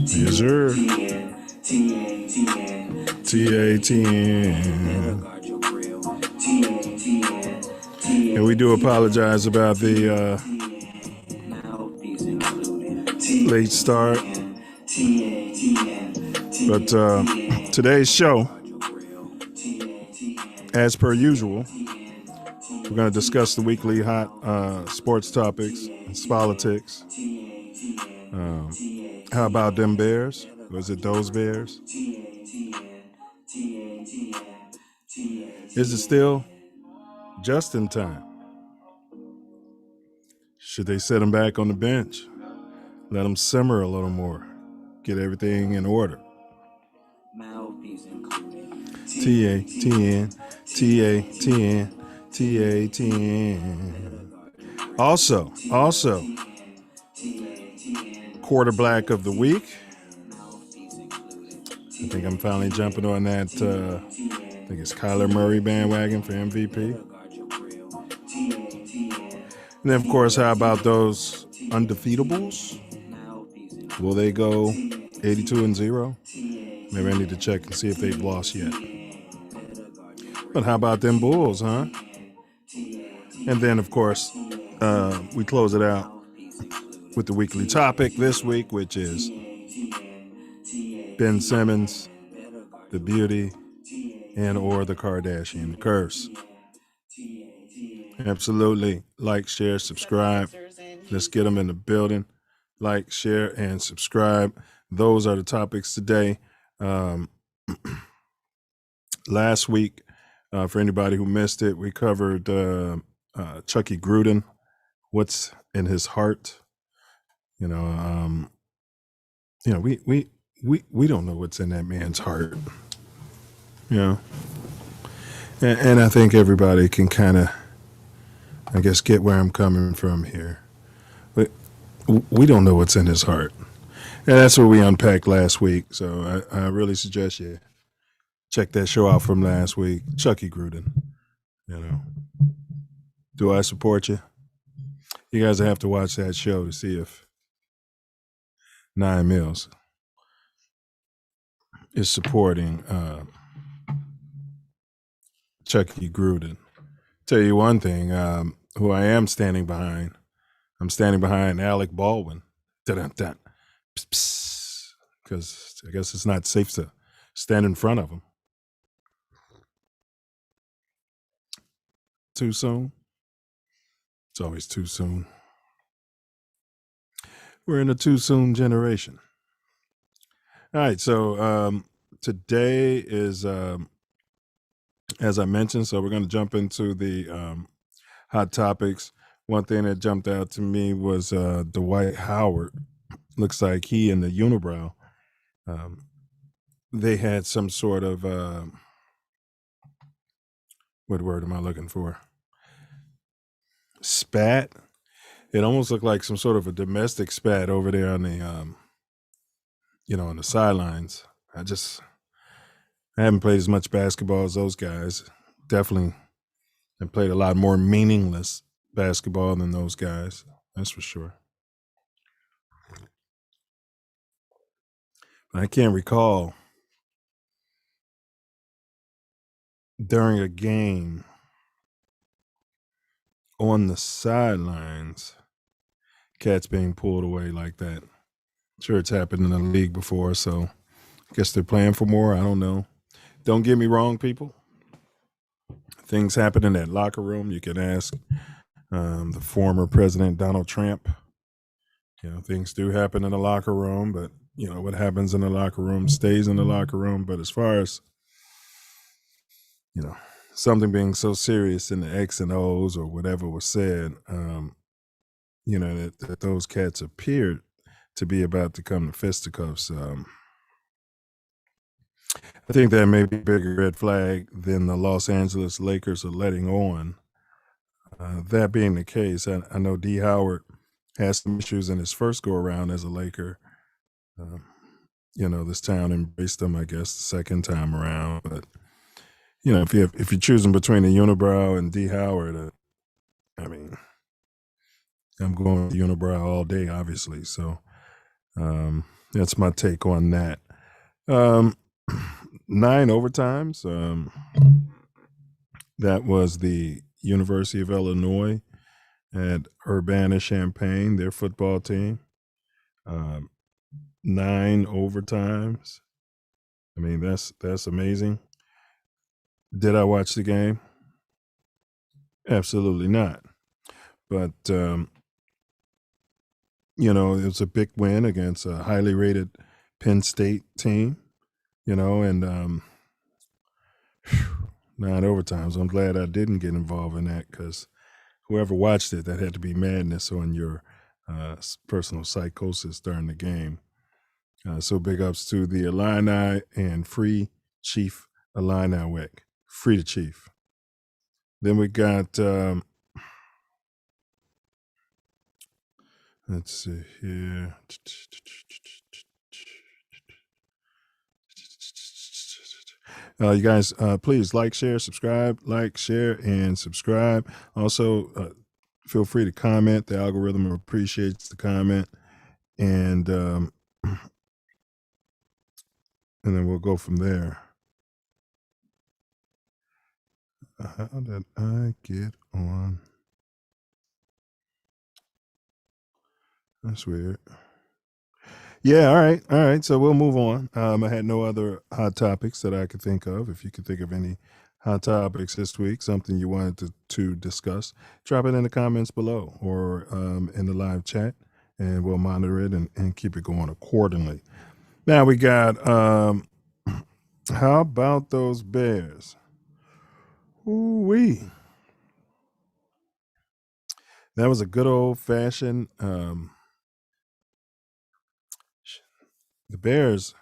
Yes, sir. TATN. And we do apologize about the late start. But today's show, as per usual, we're going to discuss the weekly hot sports topics, politics. How about them Bears? Was it those Bears? Is it still just in time? Should they set him back on the bench? Let him simmer a little more. Get everything in order. Mouthpiece included. TATN, TATN, TATN. Also, quarterback of the week. I think I'm finally jumping on that. I think it's Kyler Murray bandwagon for MVP. And then, of course, how about those undefeatables? Will they go 82-0? Maybe I need to check and see if they've lost yet. But how about them Bulls, huh? And then, of course, we close it out with the weekly topic this week, which is Ben Simmons, the beauty, and or the Kardashian curse. Absolutely. Like, share, subscribe. Let's get them in the building. Like, share, and subscribe. Those are the topics today. Last week, for anybody who missed it, we covered Chucky Gruden, what's in his heart. We don't know what's in that man's heart. And I think everybody can kind of, I guess, get where I'm coming from here. But we don't know what's in his heart. And that's what we unpacked last week. So I really suggest you check that show out from last week. Chucky Gruden. Do I support you? You guys have to watch that show to see if 9 Mills is supporting Chucky Gruden. Tell you one thing, who I am standing behind. I'm standing behind Alec Baldwin. Dun-dun-dun. Because I guess it's not safe to stand in front of him. Too soon? It's always too soon. We're in a too soon generation. All right, so today is, as I mentioned, so we're going to jump into the hot topics. One thing that jumped out to me was Dwight Howard. Looks like he and the unibrow, they had some sort of, what word am I looking for? Spat. It almost looked like some sort of a domestic spat over there on the, on the sidelines. I haven't played as much basketball as those guys. Definitely have played a lot more meaningless basketball than those guys. That's for sure. I can't recall during a game on the sidelines, cats being pulled away like that. Sure, it's happened in the league before, so I guess they're playing for more. I don't know. Don't get me wrong, people. Things happen in that locker room. You can ask the former president, Donald Trump. Things do happen in the locker room, but, what happens in the locker room stays in the locker room. But as far as, something being so serious in the X and O's or whatever was said, that those cats appeared to be about to come to fisticuffs. I think that may be a bigger red flag than the Los Angeles Lakers are letting on. That being the case, I know D. Howard has some issues in his first go around as a Laker. This town embraced him, I guess, the second time around. But if you're choosing between the unibrow and D. Howard, I'm going with the unibrow all day, obviously. So That's my take on that. 9 overtimes. That was the University of Illinois at Urbana-Champaign, their football team. 9 overtimes. I mean, that's amazing. Did I watch the game? Absolutely not. But it was a big win against a highly rated Penn State team. And 9 overtimes. I'm glad I didn't get involved in that, because whoever watched it, that had to be madness on your personal psychosis during the game. So big ups to the Illini and free Chief Illini Wick. Free the Chief. Then we got, let's see here. You guys, please like, share, subscribe. Like, share, and subscribe. Also, feel free to comment. The algorithm appreciates the comment. And then we'll go from there. How did I get on? That's weird. Yeah, all right. So we'll move on. I had no other hot topics that I could think of. If you could think of any hot topics this week, something you wanted to discuss, drop it in the comments below or in the live chat, and we'll monitor it and keep it going accordingly. Now we got, how about those Bears? Ooh-wee. That was a good old-fashioned, the Bears,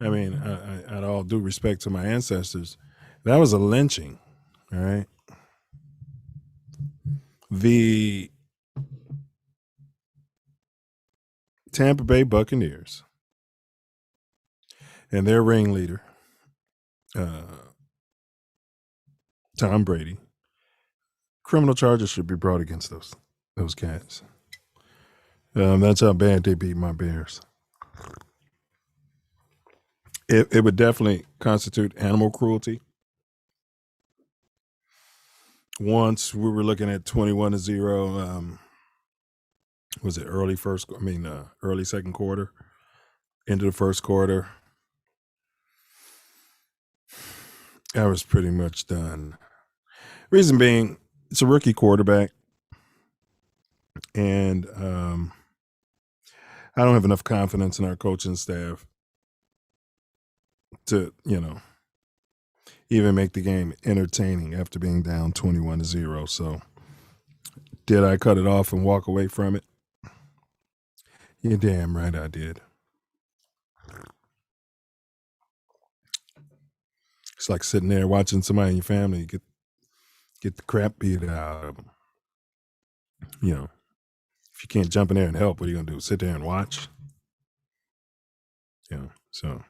I mean, I'd all due respect to my ancestors, that was a lynching, all right? The Tampa Bay Buccaneers and their ringleader, Tom Brady, criminal charges should be brought against those cats. That's how bad they beat my Bears. It would definitely constitute animal cruelty. Once we were looking at 21-0. Was it early second quarter, into the first quarter? I was pretty much done. Reason being, it's a rookie quarterback, and I don't have enough confidence in our coaching staff to, even make the game entertaining after being down 21-0. So did I cut it off and walk away from it? You're damn right I did. It's like sitting there watching somebody in your family get the crap beat out of them. If you can't jump in there and help, what are you going to do? Sit there and watch? So.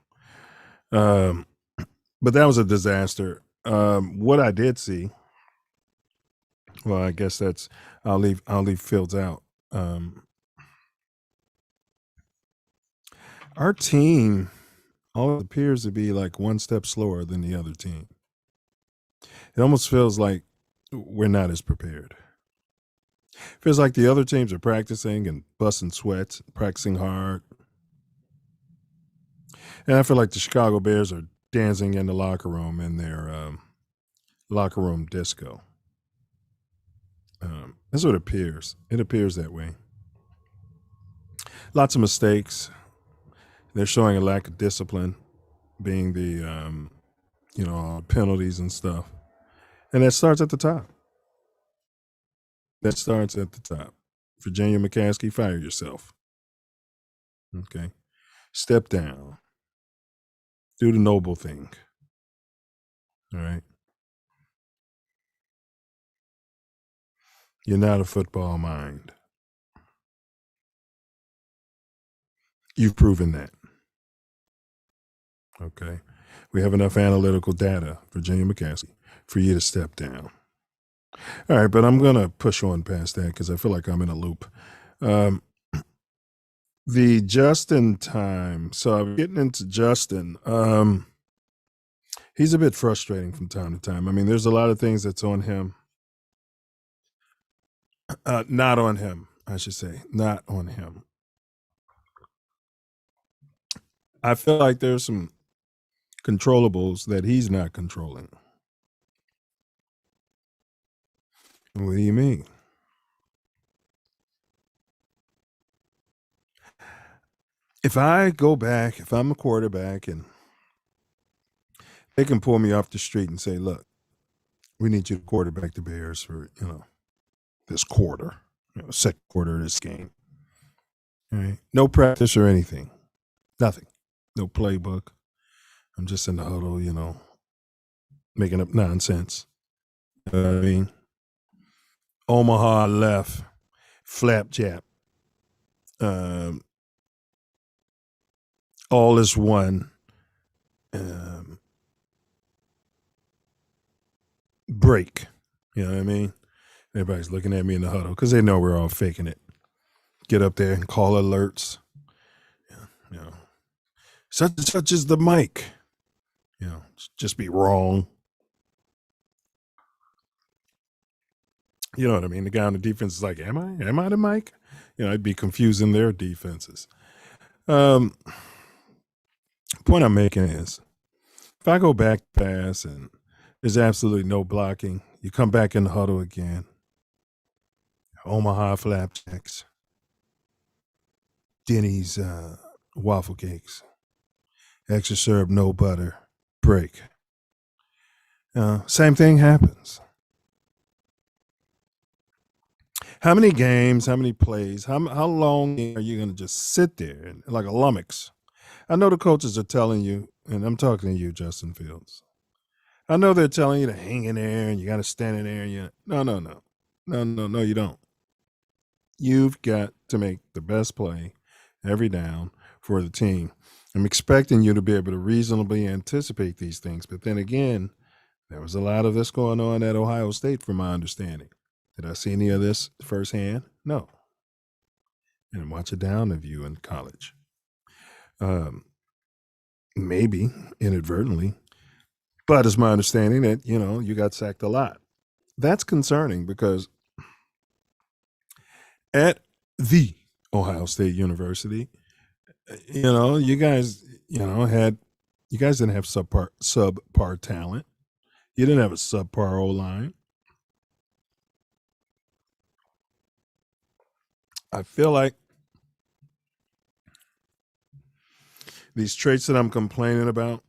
But that was a disaster. What I did see, well, I guess I'll leave Fields out. Our team always appears to be like one step slower than the other team. It almost feels like we're not as prepared. Feels like the other teams are practicing and busting sweats, practicing hard. And I feel like the Chicago Bears are dancing in the locker room in their locker room disco. That's what it appears. It appears that way. Lots of mistakes. They're showing a lack of discipline, being the penalties and stuff. And that starts at the top. Virginia McCaskey, fire yourself. Okay. Step down. Do the noble thing. All right. You're not a football mind. You've proven that. Okay. We have enough analytical data, Virginia McCaskey, for you to step down. All right, but I'm going to push on past that because I feel like I'm in a loop. The Justin time. So I'm getting into Justin. He's a bit frustrating from time to time. I mean, there's a lot of things that's on him. Not on him, I should say. Not on him. I feel like there's some controllables that he's not controlling. What do you mean? If I go back, if I'm a quarterback and they can pull me off the street and say, look, we need you to quarterback the Bears for, this quarter, second quarter of this game. All right. No practice or anything. Nothing. No playbook. I'm just in the huddle, making up nonsense. You know what I mean? Omaha left, flapjap. All is one. Break. You know what I mean? Everybody's looking at me in the huddle because they know we're all faking it. Get up there and call alerts. Such and such is the mic. Just be wrong. You know what I mean? The guy on the defense is like, am I the mic? I'd be confusing their defenses. Point I'm making is, if I go back pass and there's absolutely no blocking, you come back in the huddle again. Omaha flapjacks. Denny's waffle cakes. Extra syrup, no butter. Break. Same thing happens. How many games, how many plays, how long are you going to just sit there like a lummox? I know the coaches are telling you, and I'm talking to you, Justin Fields. I know they're telling you to hang in there and you got to stand in there. And No, you don't. You've got to make the best play every down for the team. I'm expecting you to be able to reasonably anticipate these things. But then again, there was a lot of this going on at Ohio State, from my understanding. Did I see any of this firsthand? No. And watch it down of you in college. Maybe inadvertently, but it's my understanding that, you got sacked a lot. That's concerning because at the Ohio State University, you guys didn't have subpar talent. You didn't have a subpar O-line. I feel like these traits that I'm complaining about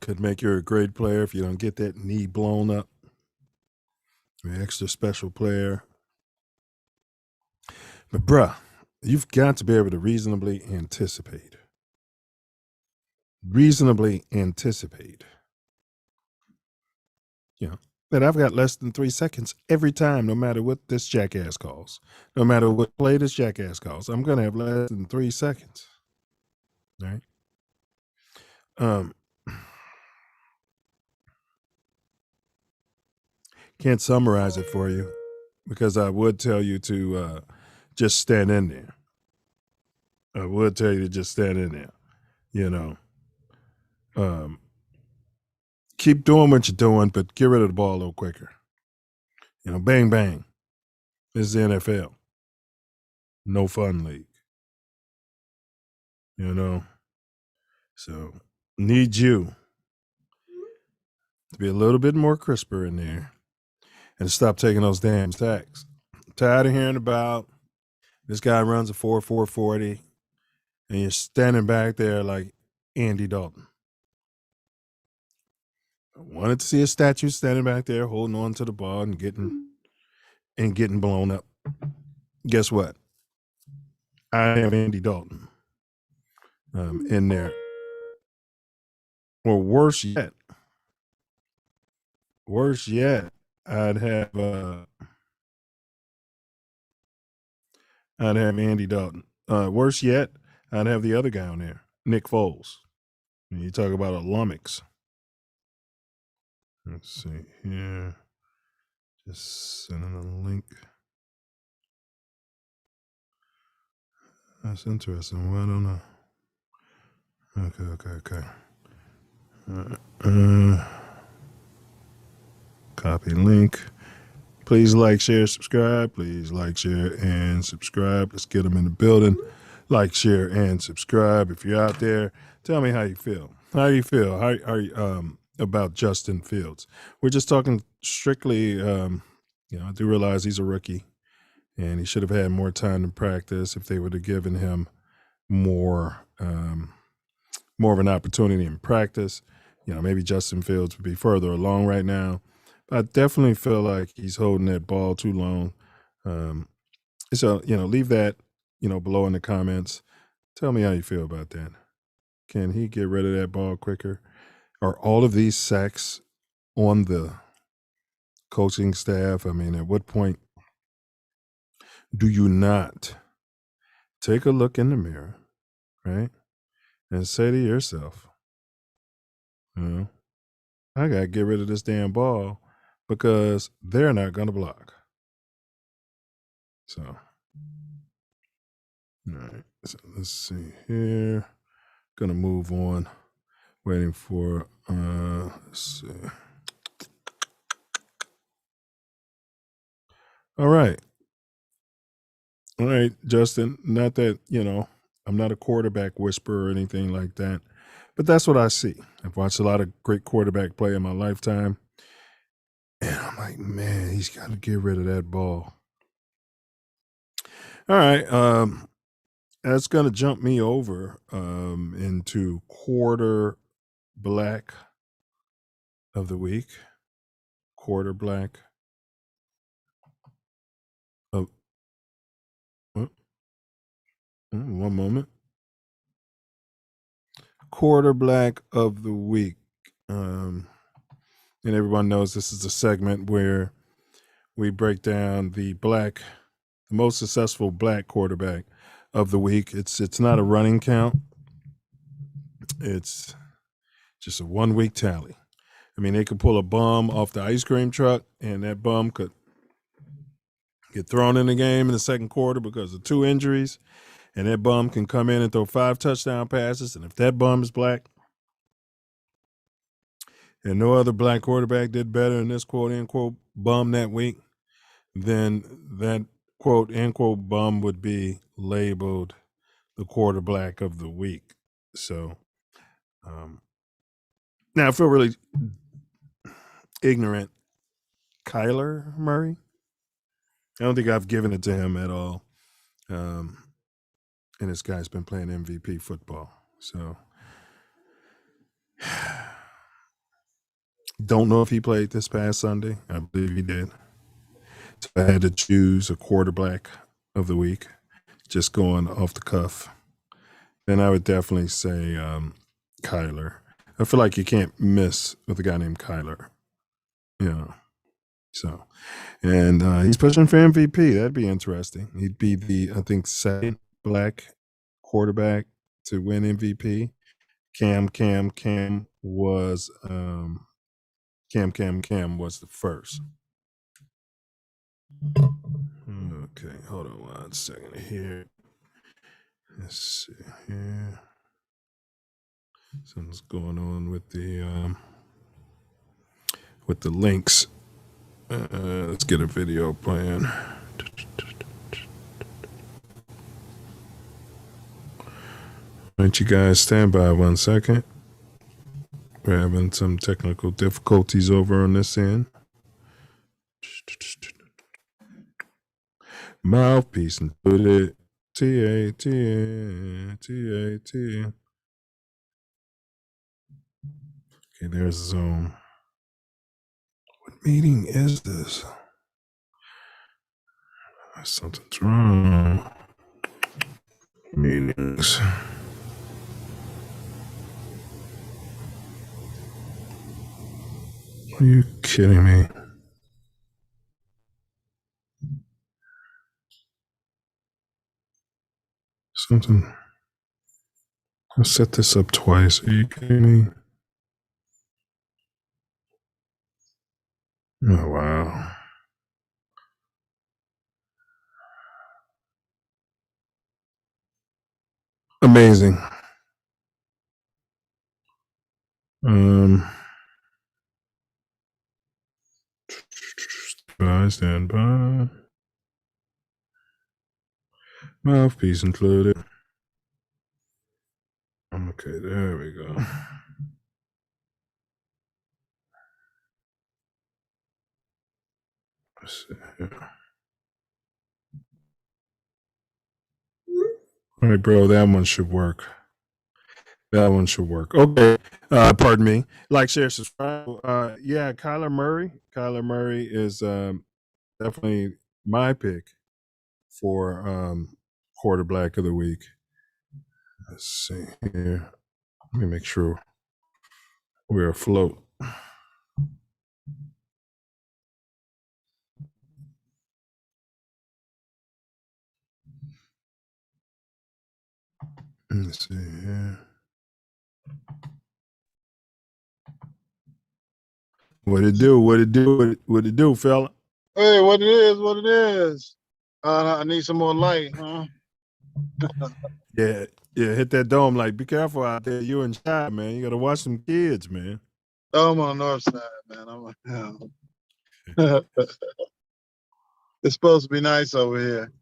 could make you a great player if you don't get that knee blown up. You're an extra special player. But bruh, you've got to be able to reasonably anticipate. That I've got less than 3 seconds every time, no matter what this jackass calls. No matter what play this jackass calls, I'm going to have less than 3 seconds. Right? Can't summarize it for you because I would tell you to just stand in there. I would tell you to just stand in there. Keep doing what you're doing, but get rid of the ball a little quicker. Bang, bang. This is the NFL. No fun league. So need you to be a little bit more crisper in there and stop taking those damn sacks. I'm tired of hearing about this guy runs a 4.40 and you're standing back there like Andy Dalton. I wanted to see a statue standing back there holding on to the ball and getting blown up. Guess what? I have Andy Dalton in there. Or worse yet, I'd have Andy Dalton. Worse yet, I'd have the other guy on there, Nick Foles. And you talk about a lummox. Let's see here. Just sending a link. That's interesting. Well, I don't know. Okay. Copy link. Please like, share, subscribe. Please like, share, and subscribe. Let's get them in the building. Like, share, and subscribe. If you're out there, tell me how you feel. How you feel? How are you about Justin Fields? We're just talking strictly. I do realize he's a rookie, and he should have had more time to practice. If they would have given him more of an opportunity in practice, maybe Justin Fields would be further along right now. I definitely feel like he's holding that ball too long. So, leave that, below in the comments. Tell me how you feel about that. Can he get rid of that ball quicker? Are all of these sacks on the coaching staff? I mean, at what point do you not take a look in the mirror, right? And say to yourself, I got to get rid of this damn ball because they're not going to block. So, all right. So let's see here. Gonna move on. Waiting for let's see. All right, Justin. Not that I'm not a quarterback whisperer or anything like that, but that's what I see. I've watched a lot of great quarterback play in my lifetime, and I'm like, man, he's got to get rid of that ball. All right, that's gonna jump me over into quarter black of the week. Quarter black of one moment. Quarter black of the week. And everyone knows this is a segment where we break down the most successful black quarterback of the week. It's not a running count. It's just a 1 week tally. I mean, they could pull a bum off the ice cream truck, and that bum could get thrown in the game in the second quarter because of 2 injuries, and that bum can come in and throw 5 touchdown passes. And if that bum is black, and no other black quarterback did better than this quote unquote bum that week, then that quote unquote bum would be labeled the quarter black of the week. So now I feel really ignorant. Kyler Murray, I don't think I've given it to him at all. And this guy's been playing MVP football. So don't know if he played this past Sunday. I believe he did. So I had to choose a quarterback of the week, just going off the cuff. Then I would definitely say Kyler. I feel like you can't miss with a guy named Kyler. So, and he's pushing for MVP. That'd be interesting. He'd be the, I think, second black quarterback to win MVP. Cam was Cam was the first. Okay, hold on 1 second here. Let's see here. Something's going on with the links. Let's get a video playing. Why don't you guys stand by 1 second? We're having some technical difficulties over on this end. Mouthpiece included. T-A-T-A. Okay, there's Zoom. What meeting is this? Something's wrong. Meetings. Are you kidding me? Something. I set this up twice. Are you kidding me? Oh, wow. Amazing. Stand by. Mouthpiece included. Okay, there we go. Let's see here. All right, bro, that one should work. That one should work. Okay. Pardon me. Like, share, subscribe. Yeah, Kyler Murray. Kyler Murray is definitely my pick for quarterback of the week. Let's see here. Let me make sure we're afloat. Let's see here. What it do? What it do? What it do, fella? Hey, what it is, what it is. I need some more light, huh? Yeah, yeah. Hit that dome. Like, be careful out there. You and Shy, man. You gotta watch some kids, man. Oh, I'm on the north side, man. It's supposed to be nice over here.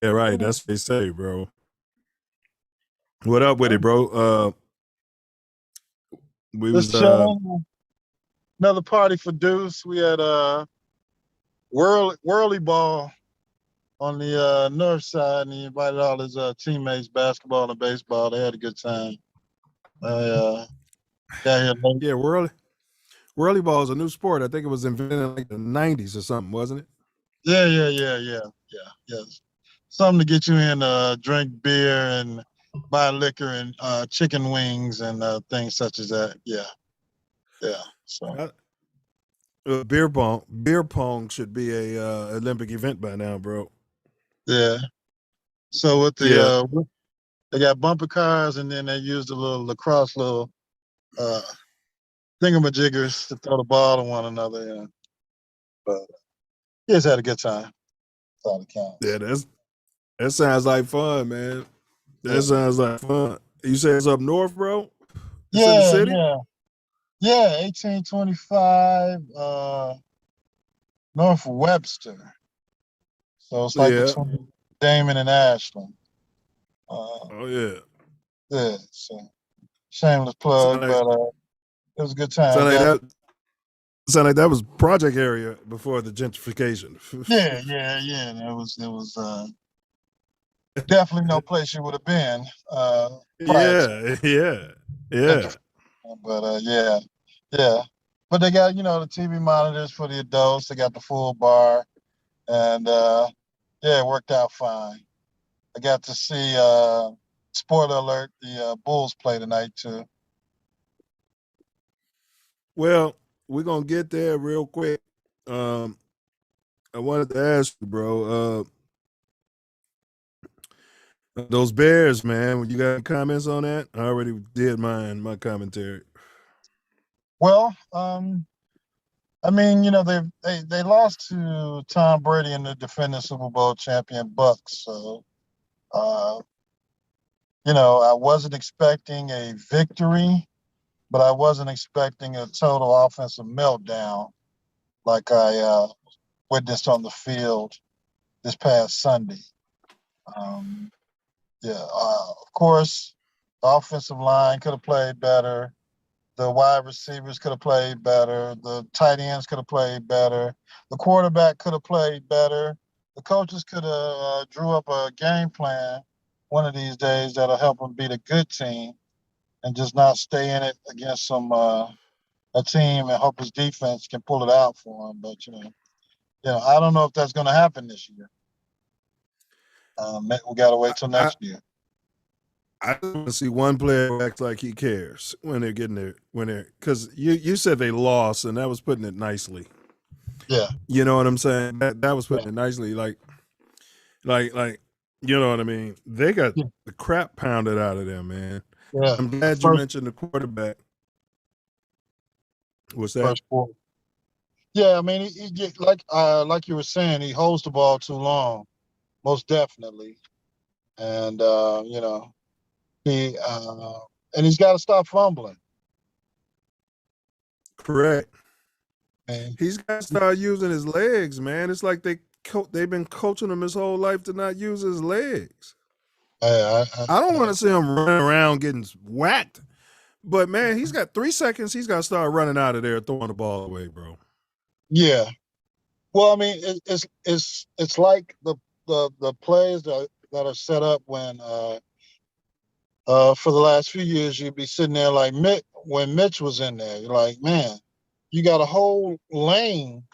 Yeah, right. That's what they say, bro. What up with it, bro? We Just was chilling. Another party for Deuce. We had whirly ball on the north side, and he invited all his teammates, basketball and baseball. They had a good time. Got here late. yeah, whirly ball is a new sport. I think it was invented in like the '90s or something, wasn't it? Yeah. Something to get you in, drink beer and buy liquor and chicken wings and things such as that. Yeah. So Beer pong should be a Olympic event by now, bro. yeah. So with Yeah. the they got bumper cars, and then they used a little lacrosse little uh thingamajiggers to throw the ball to one another. Yeah. But he just had a good time. That's all that Yeah, counts. that sounds like fun, man. That Yeah. sounds like fun. You say it's up north, bro? It's in the Yeah, city? yeah. Yeah, 1825, North Webster. So it's like Yeah. between Damon and Ashland. Uh, Oh yeah. yeah, so shameless Sound plug, like but it was a good time. sound like Got that sound like that was project area before the gentrification. yeah. There was definitely no place you would have been prior to yeah. gentrification. But yeah. But they got the TV monitors for the adults. They got the full bar, and yeah, it worked out fine. I got to see spoiler alert, the Bulls play tonight too. Well, we're gonna get there real quick. I wanted to ask you, bro. Those Bears, man. You got any comments on that? I already did my commentary. Well, I mean, they lost to Tom Brady and the defending Super Bowl champion Bucks. So, uh, I wasn't expecting a victory, but I wasn't expecting a total offensive meltdown like I witnessed on the field this past Sunday. Um, of course, the offensive line could have played better. The wide receivers could have played better. The tight ends could have played better. The quarterback could have played better. The coaches could have drew up a game plan one of these days that'll help them beat a good team and just not stay in it against a team and hope his defense can pull it out for them. But I don't know if that's going to happen this year. We got to wait till I, next year. I just want to see one player who acts like he cares when they're getting there. Because you said they lost, and that was putting it nicely. Yeah. You know what I'm saying? That was putting Yeah. it nicely. Like, you know what I mean? They got Yeah. the crap pounded out of them, man. Yeah. I'm glad you mentioned the quarterback. What's that? First quarter. Yeah, I mean, like you were saying, he holds the ball too long, most definitely. and he and he's got to stop fumbling. Correct. And He's got to start using his legs, man. It's like they've been coaching him his whole life to not use his legs. I don't want to see him running around getting whacked, but man, he's got 3 seconds. He's got to start running out of there, throwing the ball away, bro. yeah. Well, I mean, it's like the plays that are set up when for the last few years you'd be sitting there like when Mitch was in there. You're like, man, you got a whole lane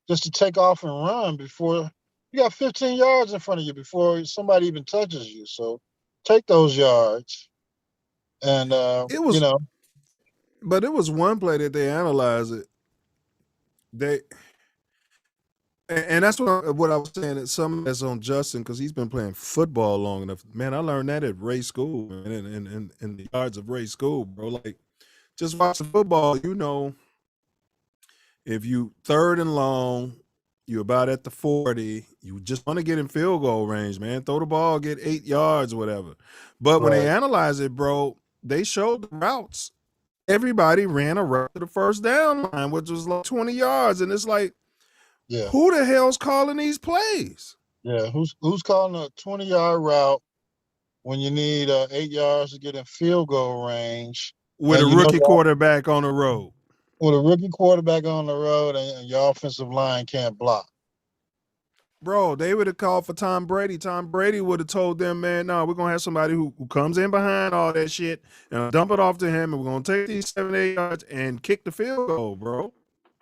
just to take off and run before you got 15 yards in front of you before somebody even touches you. So take those yards, and It was, but it was one play that they analyzed it. They and that's what I was saying. That some of that's on Justin because he's been playing football long enough. Man, I learned that at Ray School, man, in the yards of Ray School, bro. Like just watching football, if you third and long, you about at the 40, you just want to get in field goal range, man. Throw the ball, get 8 yards, whatever. But when they right, analyze it, bro, they showed the routes. Everybody ran a route to the first down line, which was like 20 yards. And it's like, yeah, who the hell's calling these plays? yeah. Who's calling a 20-yard route when you need 8 yards to get in field goal range, With and a you know rookie quarterback on the road. with a rookie quarterback on the road and your offensive line can't block. Bro, they would have called for Tom Brady. Tom Brady would have told them, man, no, we're going to have somebody who comes in behind all that shit and dump it off to him, and we're going to take these 7, 8 yards and kick the field goal, bro.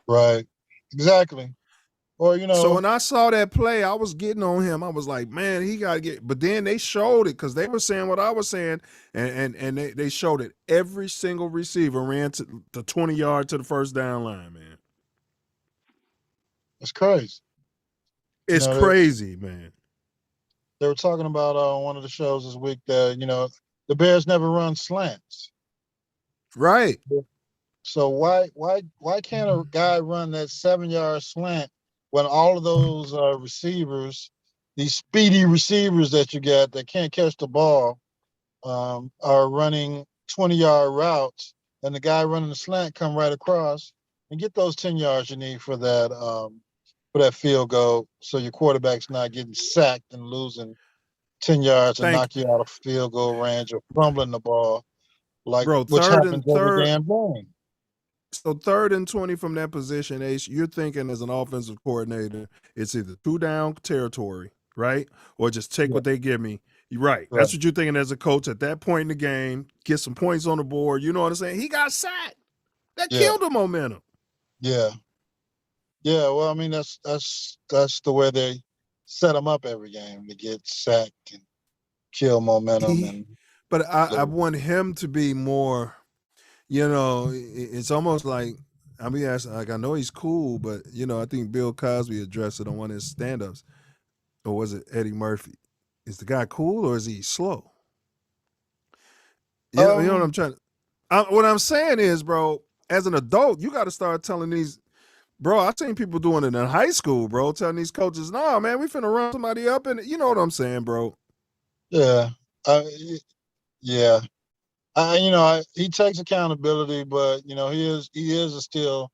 Right. Exactly. Or So when I saw that play, I was getting on him. I was like, man, he got to get. But then they showed it because they were saying what I was saying, and they showed it. Every single receiver ran to the 20 yard to the first down line, man. it's crazy. It's crazy, man. They were talking about on one of the shows this week that the Bears never run slants. Right. So why can't a guy run that 7-yard slant when all of those receivers, these speedy receivers that you get that can't catch the ball, are running 20-yard routes, and the guy running the slant come right across and get those 10 yards you need for that field goal, so your quarterback's not getting sacked and losing 10 yards and Thank knock you out of field goal range or fumbling the ball, like bro. which Third happens and every third. damn game. So 3rd and 20 from that position, Ace, you're thinking as an offensive coordinator, it's either 2 down territory, right? Or just take Yeah, what they give me. You're right. right. That's what you're thinking as a coach at that point in the game. Get some points on the board. You know what I'm saying? He got sacked. That Yeah, killed the momentum. yeah, yeah. Well, I mean, that's the way they set them up every game to get sacked and kill momentum and But I lose. want him to be more, it's almost like, I mean, like I know he's cool, but, I think Bill Cosby addressed it on one of his stand ups. Or was it Eddie Murphy? Is the guy cool or is he slow? You know what I'm Um, trying to. What I'm saying is, bro, as an adult, you got to start telling these. Bro, I seen people doing it in high school, bro, telling these coaches, "Nah, man, we finna run somebody up," and you know what I'm saying, bro. yeah, yeah. He takes accountability, but he is still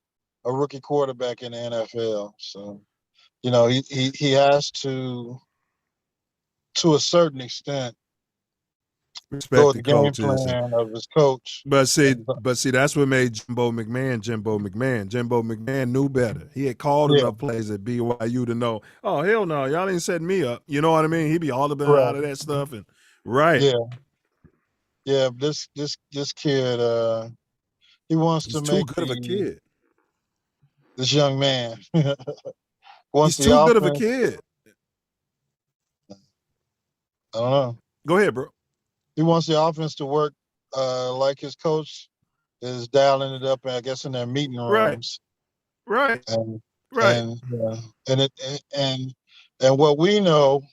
a rookie quarterback in the NFL. So he has to a certain extent, go Respect with the the game coaches, plan of his coach. but see, And, that's what made Jimbo McMahon Jimbo McMahon. Jimbo McMahon knew better. He had called yeah, enough plays at BYU to know, oh hell no, y'all ain't setting me up. You know what I mean? He'd be all up and out correct. of that stuff, and right. Yeah, yeah. This kid, he wants to He's too make good of a kid. this young man wants He's the too good of a offense. kid. I don't know. Go ahead, bro. He wants the offense to work like his coach is dialing it up, I guess, in their meeting Right, rooms, right, and right. and and it and what we know,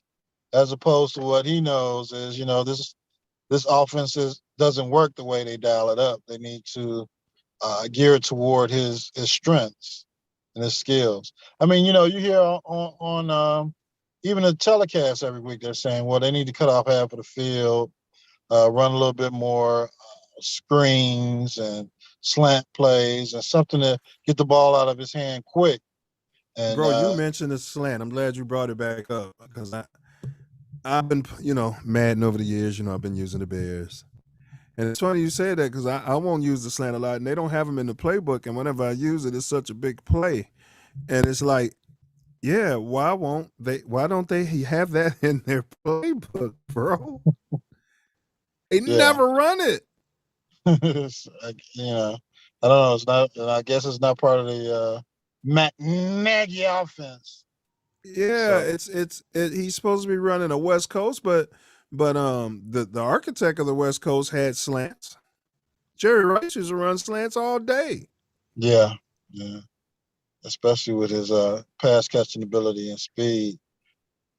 as opposed to what he knows, is this offense doesn't work the way they dial it up. They need to gear it toward his strengths and his skills. I mean, you hear on even the telecast every week, they're saying, well, they need to cut off half of the field, run a little bit more screens and slant plays and something to get the ball out of his hand quick. And Bro, you mentioned the slant. I'm glad you brought it back up because I've been, maddened over the years. I've been using the Bears. And it's funny you say that because I won't use the slant a lot, and they don't have them in the playbook. And whenever I use it, it's such a big play. And it's like, yeah, why don't they have that in their playbook, bro? They never run it. I don't know. It's not. I guess it's not part of the Nagy offense. Yeah, so. He's supposed to be running a West Coast, but the architect of the West Coast had slants. Jerry Rice used to run slants all day. Yeah. Especially with his pass catching ability and speed.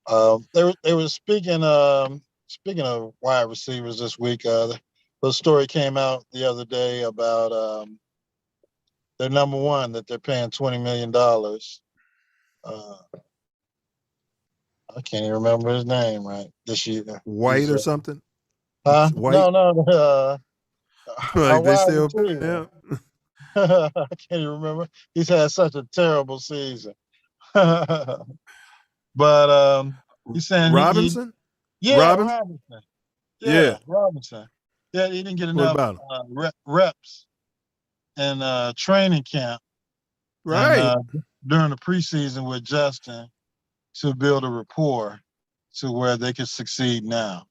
They were speaking of wide receivers this week. The story came out the other day about their number one that they're paying $20 million. I can't even remember his name right this year. White or something? Huh? White? No. Like they still pay him. I can't even remember. He's had such a terrible season. But he's saying Robinson? Robinson. Yeah, Robinson. Yeah, he didn't get what enough about reps in training camp. Right. And, during the preseason with Justin to build a rapport to where they could succeed now.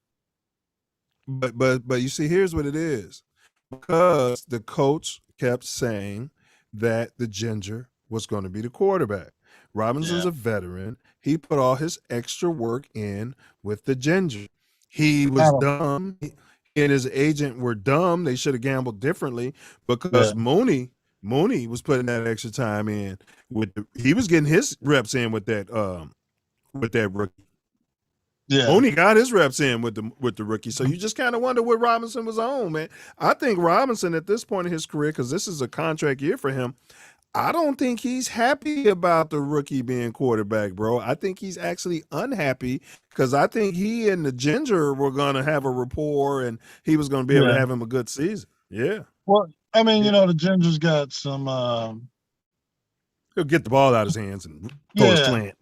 But you see, here's what it is. Because the coach kept saying that the ginger was going to be the quarterback. Robinson's a veteran. He put all his extra work in with the ginger. He was dumb. He and his agent were dumb. They should have gambled differently because Mooney was putting that extra time in. He was getting his reps in with that rookie. Yeah. Mooney got his reps in with the rookie. So you just kind of wonder what Robinson was on, man. I think Robinson at this point in his career, because this is a contract year for him, I don't think he's happy about the rookie being quarterback, bro. I think he's actually unhappy because I think he and the ginger were going to have a rapport and he was going to be able to have him a good season. Yeah. Well, I mean, the ginger's got some he'll get the ball out of his hands and throw his slant.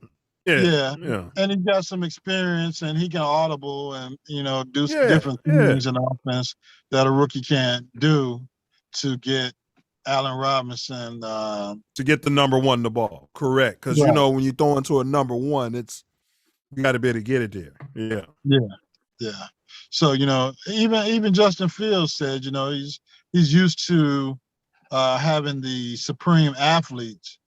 Yeah. And he's got some experience and he can audible and, do different things in offense that a rookie can't do to get Allen Robinson. To get the number one the ball. Correct. Because, when you throw into a number one, you got to be able to get it there. Yeah. So, even Justin Fields said, he's used to having the supreme athletes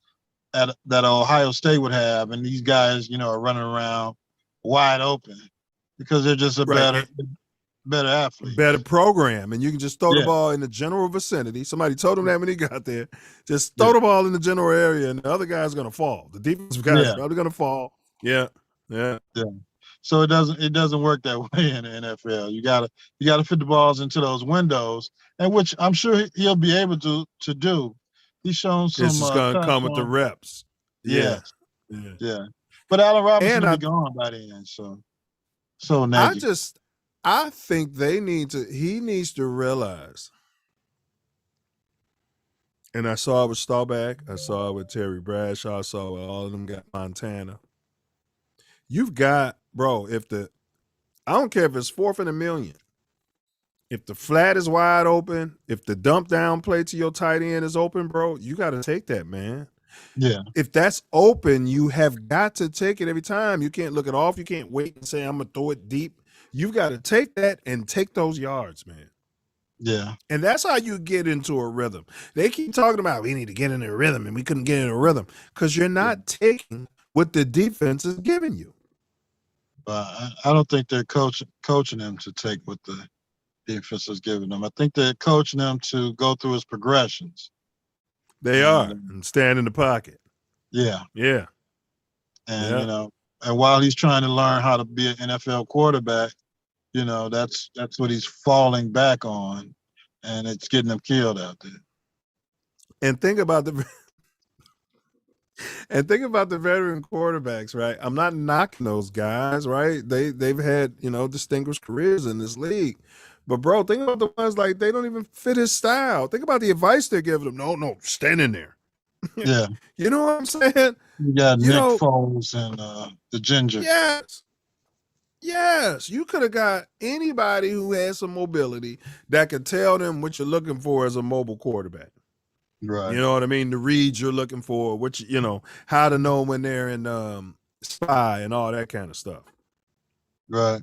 that Ohio State would have, and these guys, are running around wide open because they're just a better athlete, better program, and you can just throw the ball in the general vicinity. Somebody told him that when he got there, just throw the ball in the general area, and the other guy's going to fall. The defensive guy is probably going to fall. Yeah. So it doesn't work that way in the NFL. You gotta fit the balls into those windows, and which I'm sure he'll be able to do. He's shown some. It's going to come with the reps. Yeah. But Allen Robinson will be gone by the end. So negative. I think he needs to realize, and I saw it with Staubach, I saw it with Terry Bradshaw, I saw it with all of them got Montana. You've got, bro, I don't care if it's 4th and a million. If the flat is wide open, if the dump down play to your tight end is open, bro, you got to take that, man. Yeah. If that's open, you have got to take it every time. You can't look it off. You can't wait and say, I'm going to throw it deep. You've got to take that and take those yards, man. Yeah. And that's how you get into a rhythm. They keep talking about we need to get in a rhythm, and we couldn't get in a rhythm because you're not taking what the defense is giving you. I don't think they're coaching them to take what the defense is giving them. I think they're coaching them to go through his progressions. They are, and stand in the pocket. Yeah. And and while he's trying to learn how to be an NFL quarterback, that's what he's falling back on, and it's getting him killed out there. And think about And think about the veteran quarterbacks, right? I'm not knocking those guys, right? They've had, distinguished careers in this league. But bro, think about the ones like they don't even fit his style. Think about the advice they're giving him. No, stand in there. Yeah, You know what I'm saying? you got You Nick know, Foles and the Ginger. yes. Yes. You could have got anybody who has some mobility that could tell them what you're looking for as a mobile quarterback. Right, You know what I mean? The reads you're looking for, which how to know when they're in spy and all that kind of stuff. right.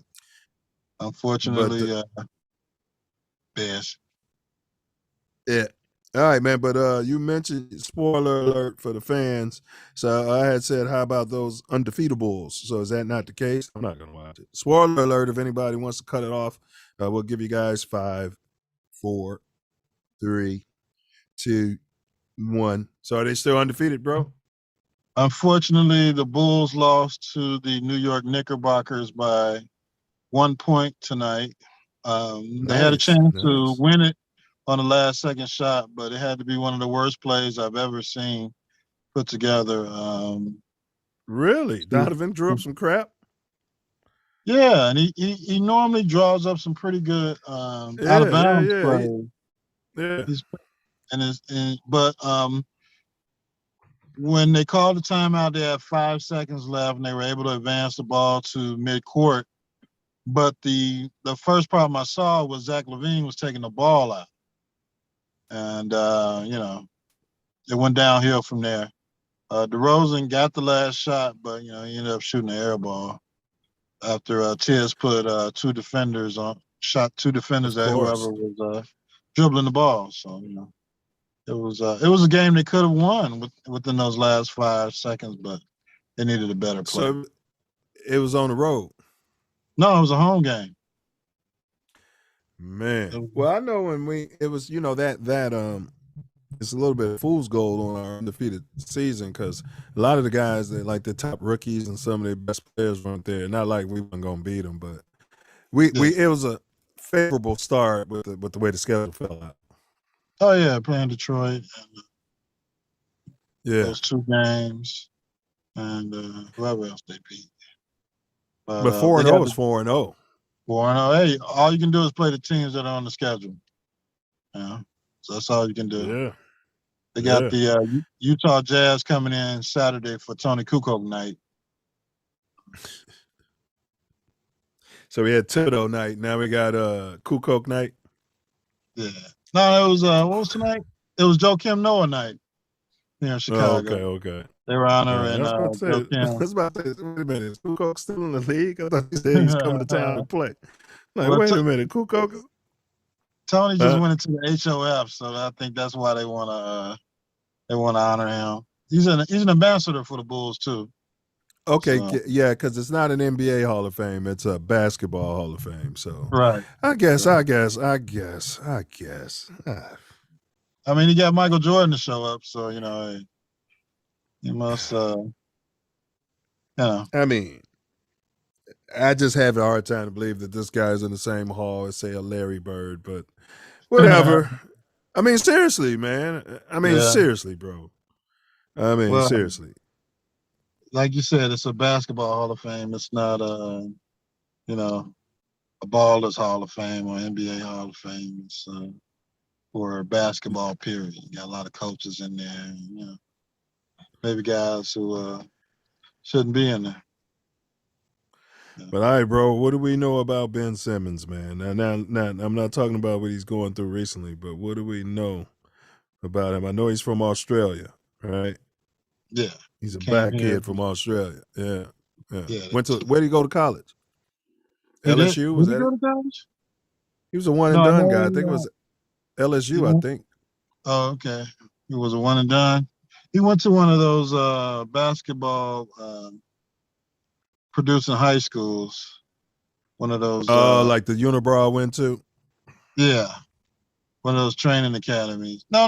But Unfortunately, Bears. yeah. All right, man. But you mentioned spoiler alert for the fans. So I had said, how about those undefeated Bulls? So is that not the case? I'm not gonna watch it. Spoiler alert, if anybody wants to cut it off, we'll give you guys 5, 4, 3, 2, 1. So are they still undefeated, bro? Unfortunately, the Bulls lost to the New York Knickerbockers by 1 point tonight. They had a Nice, chance to nice. win it on the last second shot, but it had to be one of the worst plays I've ever seen put together. Really? Donovan drew up some crap? Yeah, and he normally draws up some pretty good out of Yeah, yeah, bounds yeah. plays. Yeah. He's but when they called the timeout, they had 5 seconds left, and they were able to advance the ball to midcourt. But the first problem I saw was Zach LaVine was taking the ball out, and it went downhill from there. DeRozan got the last shot, but he ended up shooting the air ball after Tiz put two defenders Of at whoever course. was dribbling the ball. So it was a game they could have won within those last 5 seconds, but they needed a better play. So it was on the road. No, it was a home game. Man. Well, I know when it was, that it's a little bit of fool's gold on our undefeated season because a lot of the guys that like the top rookies and some of their best players weren't there. Not like we weren't gonna beat them, but we Yeah. it was a favorable start with the way the schedule fell out. Oh yeah, playing Detroit and Yeah. those two games and whoever else they beat. But They 4-0 got is 4-0. 4-0. Hey, all you can do is play the teams that are on the schedule. So that's all you can do. Yeah. They got Yeah. the Utah Jazz coming in Saturday for Tony Kukoc night. So we had Thibodeau night. Now we got Kukoc night. Yeah. No, it was what was tonight? It was Joakim Noah night here in Chicago. Oh, okay. They were honoring I was Joakim. about to say, wait a minute, is Kukoc still in the league? I thought he said he's coming to town to play. Like, Well, wait a minute, Kukoc. Tony just went into the HOF, so I think that's why they want to honor him. He's an ambassador for the Bulls too. Okay, So, yeah, because it's not an NBA Hall of Fame; it's a basketball Hall of Fame. So, right. I guess. Right. I mean, he got Michael Jordan to show up, so he must. I mean, I just have a hard time to believe that this guy's in the same hall as, say, a Larry Bird, but whatever. I mean, seriously, man. Seriously, bro. Well, seriously. like you said, it's a basketball Hall of Fame. It's not a Ballers Hall of Fame or NBA Hall of Fame. It's for basketball. Period. You got a lot of coaches in there. And, maybe guys who shouldn't be in there. But all right, bro, what do we know about Ben Simmons, man? Now, I'm not talking about what he's going through recently, but what do we know about him? I know he's from Australia, right? Yeah. He's a black kid from Australia. Yeah. Yeah. Where did he go to college? LSU, was that it? Did he go to college? He was a one and done guy. I think it was LSU, I think. Oh, okay. He was a one and done. He went to one of those basketball producing high schools. One of those. Like the Unibrow went to? Yeah. One of those training academies. No.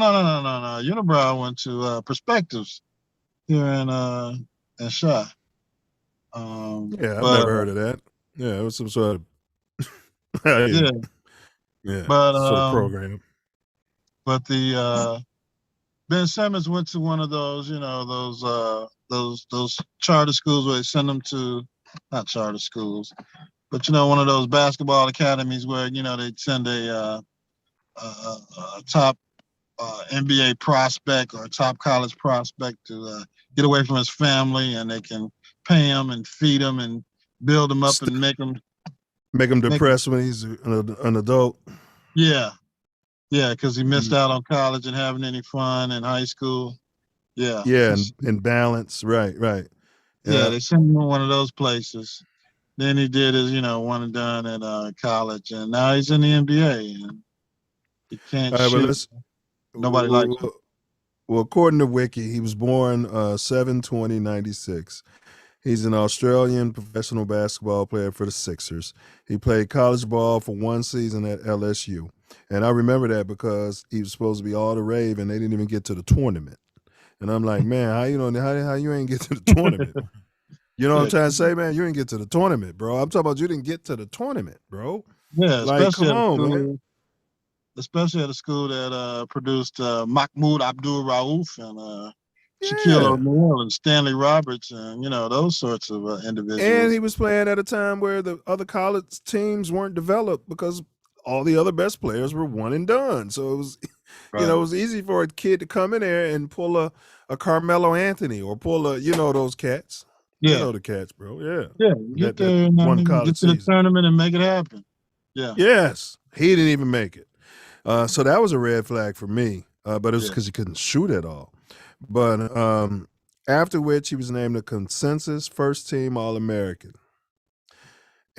Unibrow went to Perspectives here in Shaw. Yeah, I've never heard of that. Yeah, it was some sort of yeah, yeah, but sort of program. but the Ben Simmons went to one of those, those charter schools where they send them to, not charter schools, but one of those basketball academies where they send a top NBA prospect or a top college prospect to get away from his family, and they can pay him and feed him and build him up and Make him make him, depressed when he's an adult. yeah, yeah, because he missed out on college and having any fun in high school. Yeah, Yeah, and balance. Right. yeah, Yeah. they sent him to one of those places. Then he did his, one and done at college, and now he's in the NBA, and he can't All right, but shoot. let's. Nobody likes him. Well, according to Wiki, he was born 7/20/96. He's an Australian professional basketball player for the Sixers. He played college ball for one season at LSU. And I remember that because he was supposed to be all the rave and they didn't even get to the tournament. And I'm like, man, how you ain't get to the tournament? You know what I'm Yeah, trying to say, man? You didn't get to the tournament, bro. I'm talking about you didn't get to the tournament, bro. yeah, Like, come on, man. especially at a school that produced Mahmoud Abdul Rauf and Shaquille Yeah. O'Neal and Stanley Roberts and those sorts of And individuals. he was playing at a time where the other college teams weren't developed because all the other best players were one and done. So it was, Right. it was easy for a kid to come in there and pull a Carmelo Anthony or pull those cats. Yeah. You know the cats, bro. Yeah. Yeah, get there and one get college to the season. tournament and make it happen. Yeah. Yes. He didn't even make it. So that was a red flag for me. But it was because he couldn't shoot at all. But after which he was named a consensus first team All-American.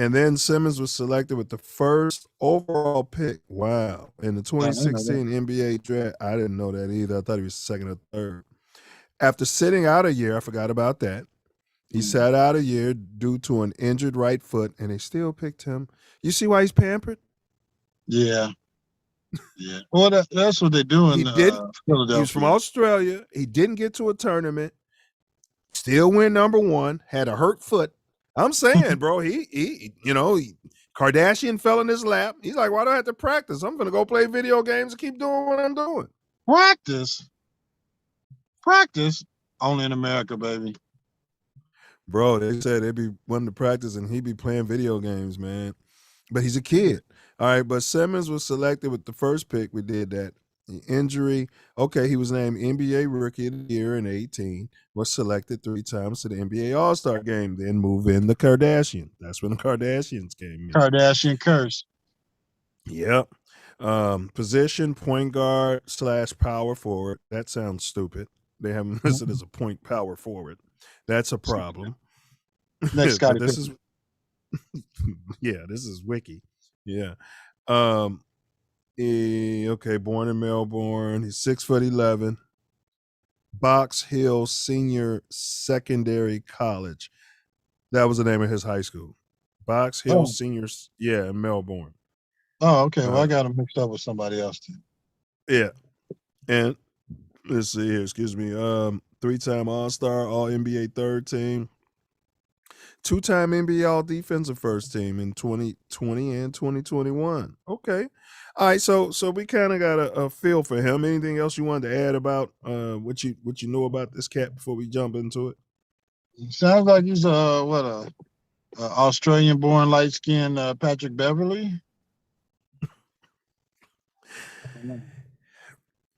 And then Simmons was selected with the first overall pick. Wow. In the 2016 NBA draft. I didn't know that either. I thought he was second or third. After sitting out a year, I forgot about that. He sat out a year due to an injured right foot, and they still picked him. You see why he's pampered? Yeah. Yeah. Well, that's what they do in Philadelphia. He was from Australia. He didn't get to a tournament. Still win number one. Had a hurt foot. I'm saying, bro, he Kardashian fell in his lap. He's like, why do I have to practice? I'm gonna go play video games and keep doing what I'm doing. Practice only in America, baby. Bro, they said they'd be wanting to practice and he'd be playing video games, man. But he's a kid. All right, but Simmons was selected with the first pick. We did that. The injury, okay, he was named NBA Rookie of the Year in 2018, was selected 3 times to the NBA All-Star Game, then move in the Kardashian. That's when the Kardashians came in. Kardashian curse. Yep. Position, point guard / power forward. That sounds stupid. They have him listed as a point power forward. That's a problem. Next Scottie this is this is Wiki. Yeah. Okay, born in Melbourne. He's 6'11". Box Hill Senior Secondary College. That was the name of his high school. Box Hill Seniors, in Melbourne. Oh, okay. Well, I got him mixed up with somebody else too. Yeah. And let's see here, excuse me. 3-time All-Star, All-NBA third team. 2-time NBA All Defensive first team in 2020 and 2021. Okay. All right, so we kind of got a feel for him. Anything else you wanted to add about what you know about this cat before we jump into it? Sounds like he's a Australian-born light-skinned Patrick Beverly.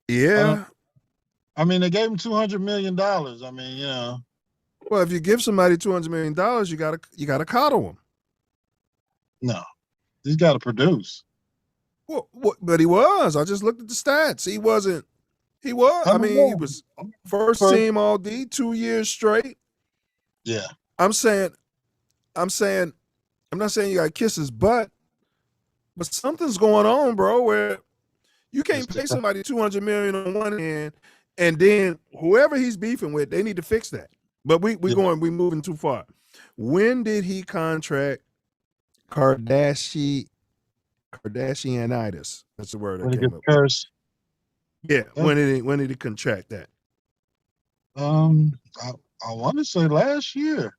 Yeah. I mean, they gave him $200 million. I mean, Well, if you give somebody $200 million, you gotta coddle them. No, he's got to produce. Well, but he was. I just looked at the stats. He wasn't. He was. I mean, he was first team All D 2 years straight. Yeah. I'm not saying you got to kiss his butt, but something's going on, bro, where you can't pay somebody $200 million on one hand, and then whoever he's beefing with, they need to fix that. But we moving too far. When did he contract Kardashianitis? That's the word I came up with. Yeah. When did he contract that? I want to say last year.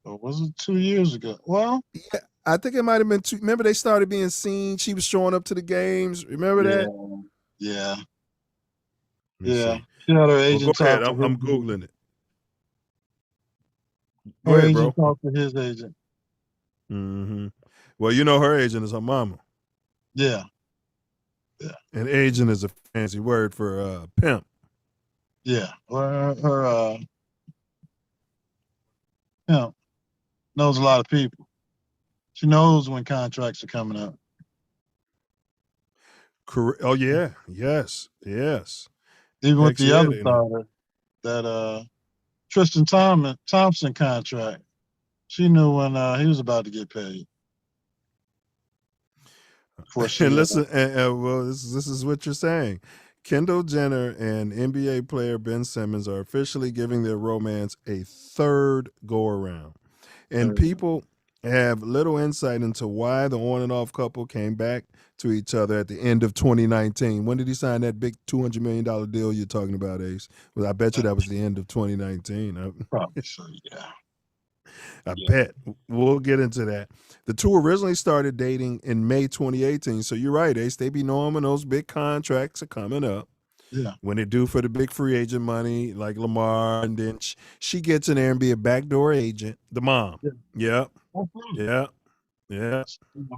Or was it 2 years ago? Well, yeah, I think it might have been 2. Remember, they started being seen. She was showing up to the games. Remember that? Yeah. Let me Yeah. see. She had her Well, go agent ahead. talk to I'm his agent. googling it. Go Her ahead, agent bro. talked to his agent. Hmm. Well, you know her agent is her mama. Yeah. Yeah. And agent is a fancy word for pimp. Yeah. Well, her you know, knows a lot of people. She knows when contracts are coming up. Oh yeah, yes, yes. Even with Heck the yeah, other they know. starter, that Tristan Thompson contract, she knew when he was about to get paid before And she listen, well, this is what you're saying. Kendall Jenner and NBA player Ben Simmons are officially giving their romance a third go around. And people have little insight into why the on and off couple came back to each other at the end of 2019. When did he sign that big $200 million deal you're talking about, Ace? Well, I bet you that was the end of 2019. probably so. Yeah. I Yeah. bet. We'll get into that. The two originally started dating in May 2018. So you're right, Ace. They be knowing when those big contracts are coming up. Yeah. When they do for the big free agent money, like Lamar, and then she gets in there and be a backdoor agent. The mom. Yeah. Yep. Absolutely. Yeah. Yeah.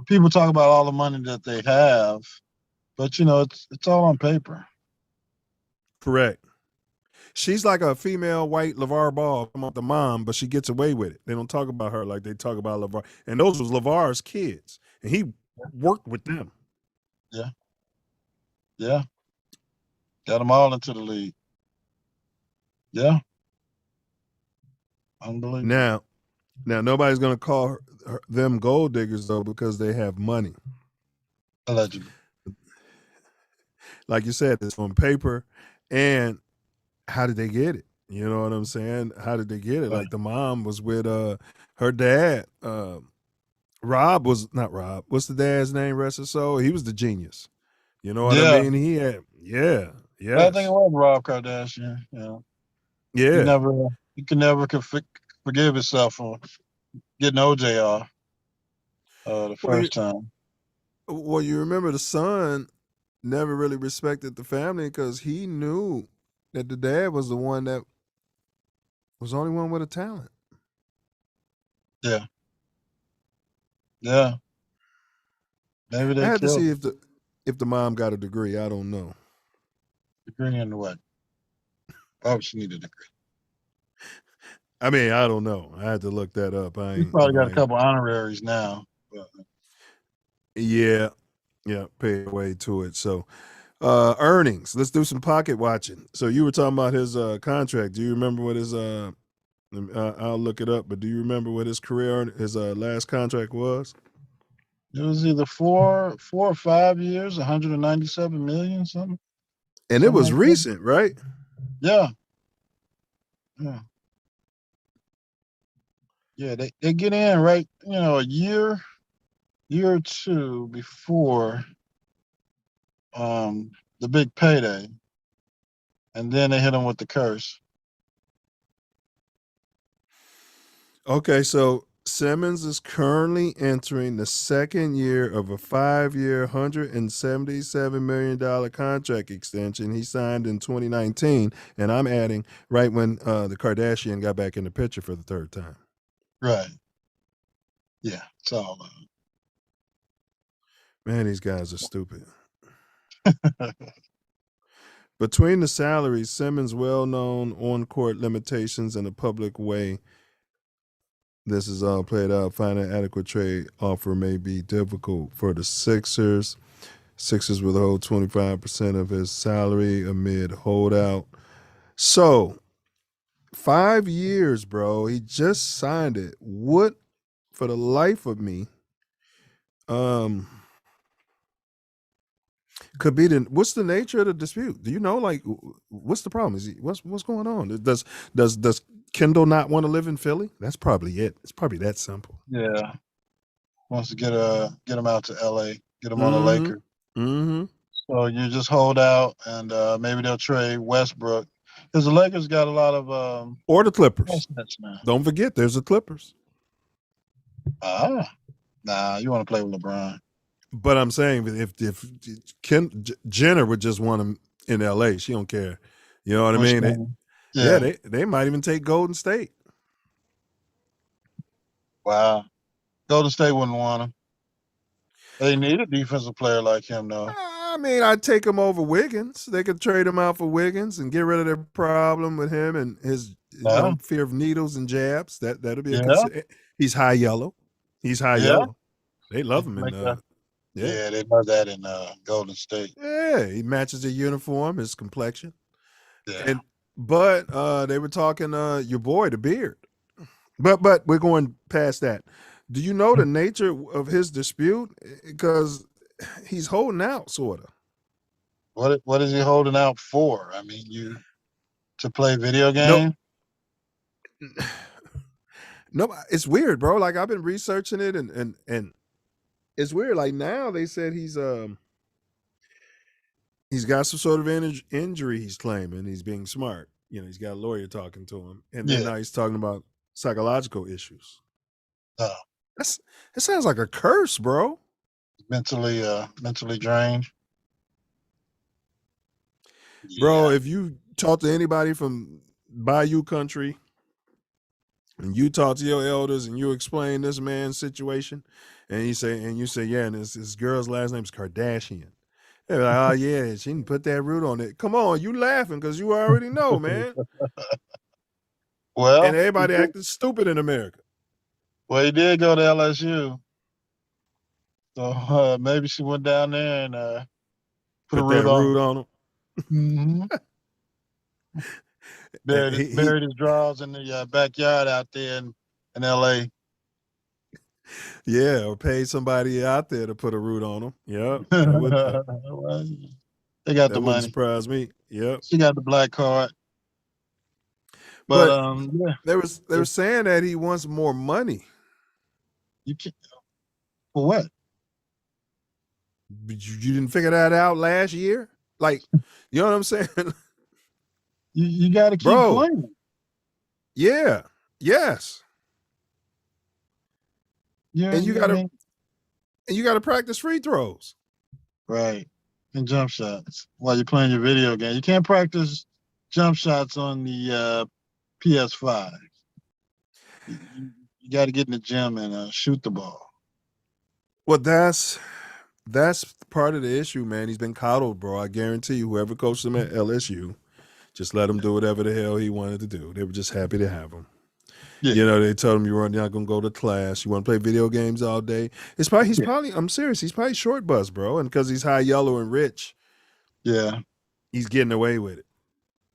People talk about all the money that they have, but it's all on paper. Correct. She's like a female white LeVar Ball, come up the mom, but she gets away with it. They don't talk about her like they talk about LeVar. And those was LeVar's kids. And he worked with them. Yeah. Yeah. Got them all into the league. Yeah. Unbelievable. Now, nobody's gonna call them gold diggers though because they have money. Allegedly. Like you said, it's on paper. And how did they get it? You know what I'm saying? How did they get it? Right. Like the mom was with her dad. Rob was not Rob. What's the dad's name? Rest his soul. He was the genius. You know what I Yeah. mean? He had I think it yes, was Rob Kardashian. He yeah. never he could never forgive himself for getting OJ off the Well, first time. you remember the son never really respected the family because he knew that the dad was the one that was the only one with a talent. Yeah. Yeah. Maybe I they had to killed see him. if the mom got a degree. I don't know. Degree in what? Probably she needed a degree. I mean, I don't know. I had to look that up. I He's ain't, probably got a couple honoraries now. But yeah, pay way to it. So, earnings. Let's do some pocket watching. So you were talking about his contract. Do you remember what his I'll look it up, but do you remember what his his last contract was? it was either 4 or 5 years, 197 million, And it something was like that. recent, right? Yeah. Yeah. Yeah. They get in right, a year or two before the big payday, and then they hit him with the curse. Okay, so Simmons is currently entering the second year of a 5-year, $177 million contract extension he signed in 2019. And I'm adding right when the Kardashian got back in the picture for the third time. Right. Yeah. It's all Man, these guys are stupid. Between the salaries, Simmons' well known on court limitations, and a public way this is all played out, finding adequate trade offer may be difficult for the Sixers. Sixers will hold 25% of his salary amid holdout. So, 5 years, bro. He just signed it. What, for the life of me, um, could be what's the nature of the dispute? Do you know, like, what's the problem? Is he what's going on? Does Kendall not want to live in Philly? That's probably it. It's probably that simple. Yeah. Wants to get him out to LA, get him on the Mm-hmm. Lakers. Mm-hmm. So you just hold out, and maybe they'll trade Westbrook, because the Lakers got a lot of Or the Clippers. assets now. Don't forget, there's the Clippers. Nah, you want to play with LeBron? But I'm saying if Jenner would just want to in LA. She don't care. You know what I Which mean? one? Yeah, Yeah. they might even take Golden State. Wow. Golden State wouldn't want him. They need a defensive player like him, though. I mean, I'd take him over Wiggins. They could trade him out for Wiggins and get rid of their problem with him and his, Yeah. fear of needles and jabs. That'll be a Yeah. consider. He's high yellow. He's high Yeah. yellow. They They love can him make in that. yeah. Yeah, they love that in Golden State. Yeah, he matches the uniform, his complexion. Yeah. But they were talking your boy, the beard. But we're going past that. Do you know the nature of his dispute? Because he's holding out, sort of. What is he holding out for? I mean, to play video No, game? no, it's weird, bro. Like I've been researching it, and it's weird. Like now they said he's got some sort of injury. He's claiming he's being smart. He's got a lawyer talking to him, and then Yeah. now he's talking about psychological issues. Oh, That sounds like a curse, bro. mentally drained. Bro, Yeah. if you talk to anybody from Bayou country and you talk to your elders and you explain this man's situation and you say, yeah, and this girl's last name is Kardashian. They're like, oh yeah, she didn't put that root on it. Come on, you laughing because you already know, man. And Well, everybody acting stupid in America. he did go to LSU, so maybe she went down there and put a Put that root on. root on him. Mm-hmm. Buried his drawers in the backyard out there in L.A. Yeah, or pay somebody out there to put a root on him. Yeah, Well, they got the that wouldn't money. surprise me. Yep. She got the black card. But But yeah, they were saying that he wants more money. you can't, for what? But you didn't figure that out last year? Like, you know what I'm saying? You got to keep Bro. playing. Yeah. Yes. Yeah, And you gotta practice free throws. right, and jump shots while you're playing your video game. You can't practice jump shots on the PS5. You got to get in the gym and shoot the ball. Well, that's part of the issue, man. He's been coddled, bro. I guarantee you, whoever coached him at LSU, just let him do whatever the hell he wanted to do. They were just happy to have him. Yeah. They told him you're not gonna go to class. You want to play video games all day. He's probably. I'm serious. He's probably short bus, bro. And because he's high yellow and rich, Yeah. he's getting away with it.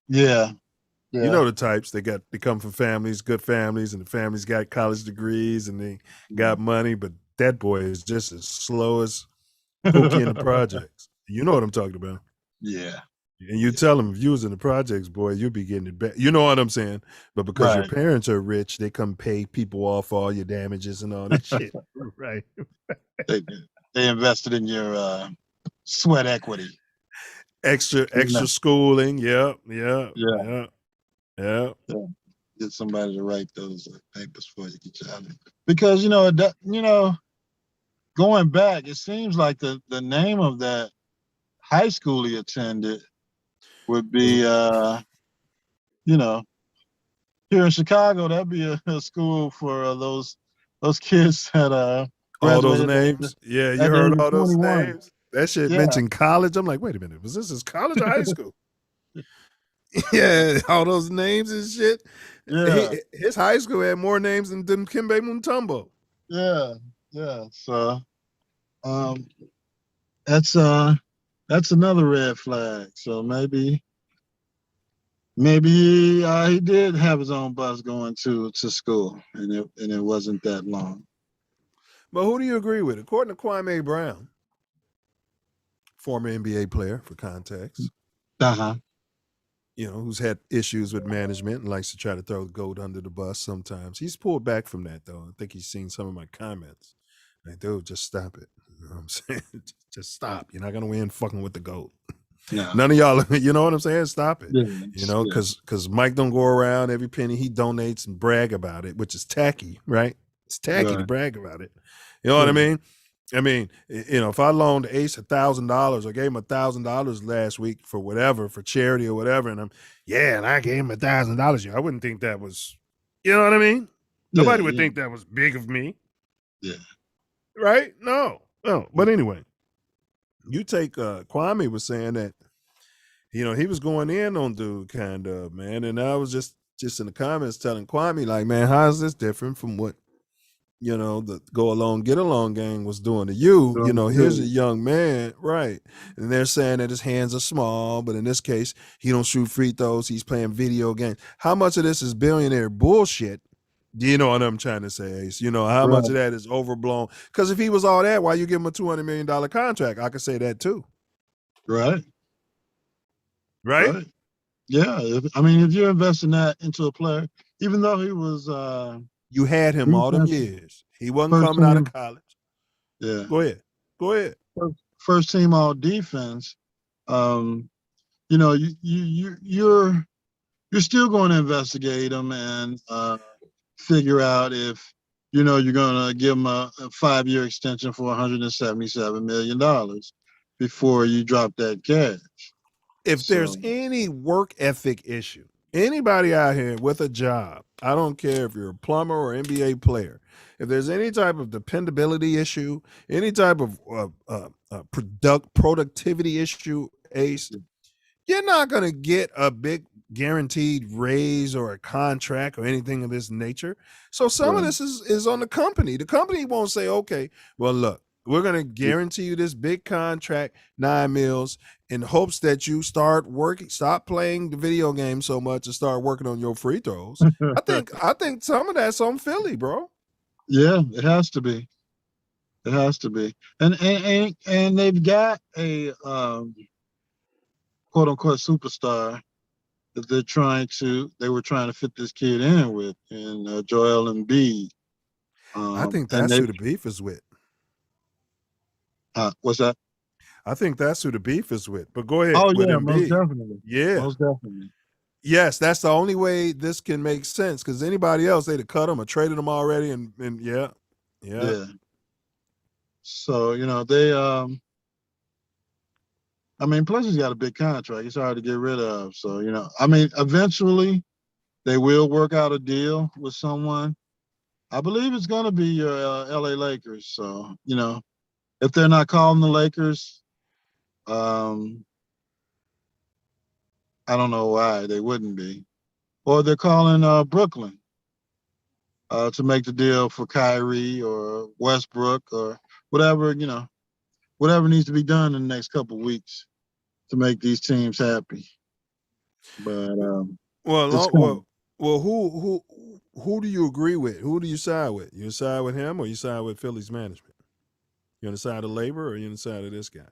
Yeah. You know the types. They come from good families, and the families got college degrees and they got money. But that boy is just as slow as Pookie in the projects. You know what I'm talking about. Yeah. And you tell them, if you was in the projects, boy, you'd be getting it back. You know what I'm saying? But because your Right. parents are rich, they come pay people off all your damages and all that shit. Right. They invested in your sweat equity. Extra schooling. Yep. Get somebody to write those papers for you. Get you out of it. Because going back, it seems like the name of that high school he attended would be here in Chicago, that'd be a school for those kids that all those graduated names. Yeah, you at the heard age of all those 21. names. That shit Yeah. mentioned college. I'm like, wait a minute, was this his college or high school? Yeah, all those names and shit. Yeah. His high school had more names than Kimbe Mutombo. Yeah. So that's another red flag. So maybe he did have his own bus going to school, and it wasn't that long. But who do you agree with? According to Kwame Brown, former NBA player for context, who's had issues with management and likes to try to throw the goat under the bus sometimes. He's pulled back from that, though. I think he's seen some of my comments. Like, dude, just stop it. You know what I'm saying? Just stop. You're not going to win fucking with the GOAT. No. None of y'all, you know what I'm saying? Stop it. Yeah, because Mike don't go around every penny he donates and brag about it, which is tacky, right? It's tacky to brag about it. You know what I mean? I mean, if I loaned Ace $1,000 or gave him $1,000 last week for whatever, for charity or whatever, and and I gave him $1,000, I wouldn't think that was, you know what I mean? Nobody would think that was big of me. Yeah. Right? No. But anyway, you take Kwame was saying that, he was going in on dude kind of, man. And I was just in the comments telling Kwame, like, man, how is this different from what, the go along, get along gang was doing to you? Here's a young man, right? And they're saying that his hands are small, but in this case, he don't shoot free throws. He's playing video games. How much of this is billionaire bullshit? Do you know what I'm trying to say, Ace? How much of that is overblown? Because if he was all that, why you give him a $200 million contract? I could say that too. Right. Right? Yeah. If you're investing that into a player, even though he was you had him all them years. He wasn't coming out of college. Yeah. Go ahead. First team all defense. You're still going to investigate him and figure out if you're going to give him a 5-year extension for $177 million before you drop that cash. If there's any work ethic issue, anybody out here with a job, I don't care if you're a plumber or NBA player, if there's any type of dependability issue, any type of productivity issue, Ace, you're not going to get a big guaranteed raise or a contract or anything of this nature. So some of this is on the company. The company won't say, okay, well, look, we're going to guarantee you this big contract, $9 million, in hopes that you stop playing the video game so much and start working on your free throws. I think some of that's on Philly, bro. Yeah, it has to be. It has to be. And they've got a quote unquote superstar that they were trying to fit this kid in with, in Joel Embiid. I think that's who the beef is with. What's that? I think that's who the beef is with. But go ahead. Oh, with yeah, Embiid. most definitely. Yeah. Most definitely. Yes, that's the only way this can make sense, because anybody else, they'd have cut him or traded him already. And yeah. So, they, plus he's got a big contract. It's hard to get rid of. So, eventually they will work out a deal with someone. I believe it's going to be your LA Lakers. So, if they're not calling the Lakers, I don't know why they wouldn't be. Or they're calling Brooklyn to make the deal for Kyrie or Westbrook or whatever, whatever needs to be done in the next couple of weeks to make these teams happy. But who do you agree with? Who do you side with? You side with him or you side with Philly's management? You on the side of labor or you on the side of this guy?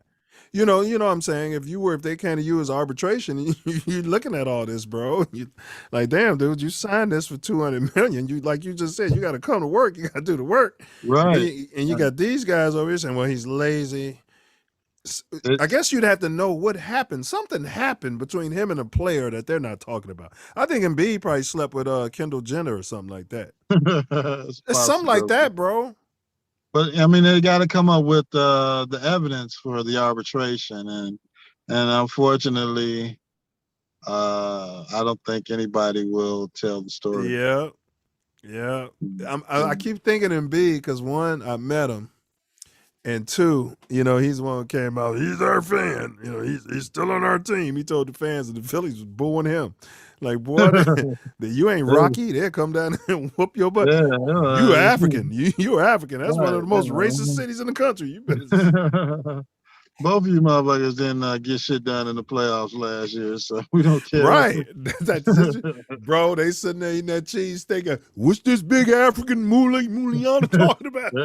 You know what I'm saying? If they kind of use arbitration, you're looking at all this, bro. You like, damn, dude, you signed this for $200 million. You, like you just said, you got to come to work. You got to do the work. Right. And you got these guys over here saying, well, he's lazy. I guess you'd have to know what happened. Something happened between him and a player that they're not talking about. I think Embiid probably slept with Kendall Jenner or something like that. It's something like that, bro. But they got to come up with the evidence for the arbitration, and unfortunately, I don't think anybody will tell the story. Yeah. I keep thinking Embiid because one, I met him, and two, he's the one who came out. He's our fan. He's still on our team. He told the fans that the Phillies was booing him. Like, boy, you ain't Rocky. They'll come down and whoop your butt. Yeah, you African. You're African. That's one of the most racist cities in the country. You better. Both of you motherfuckers didn't get shit done in the playoffs last year, so we don't care. Right. Bro, they sitting there eating that cheese steak. What's this big African Muliana talking about?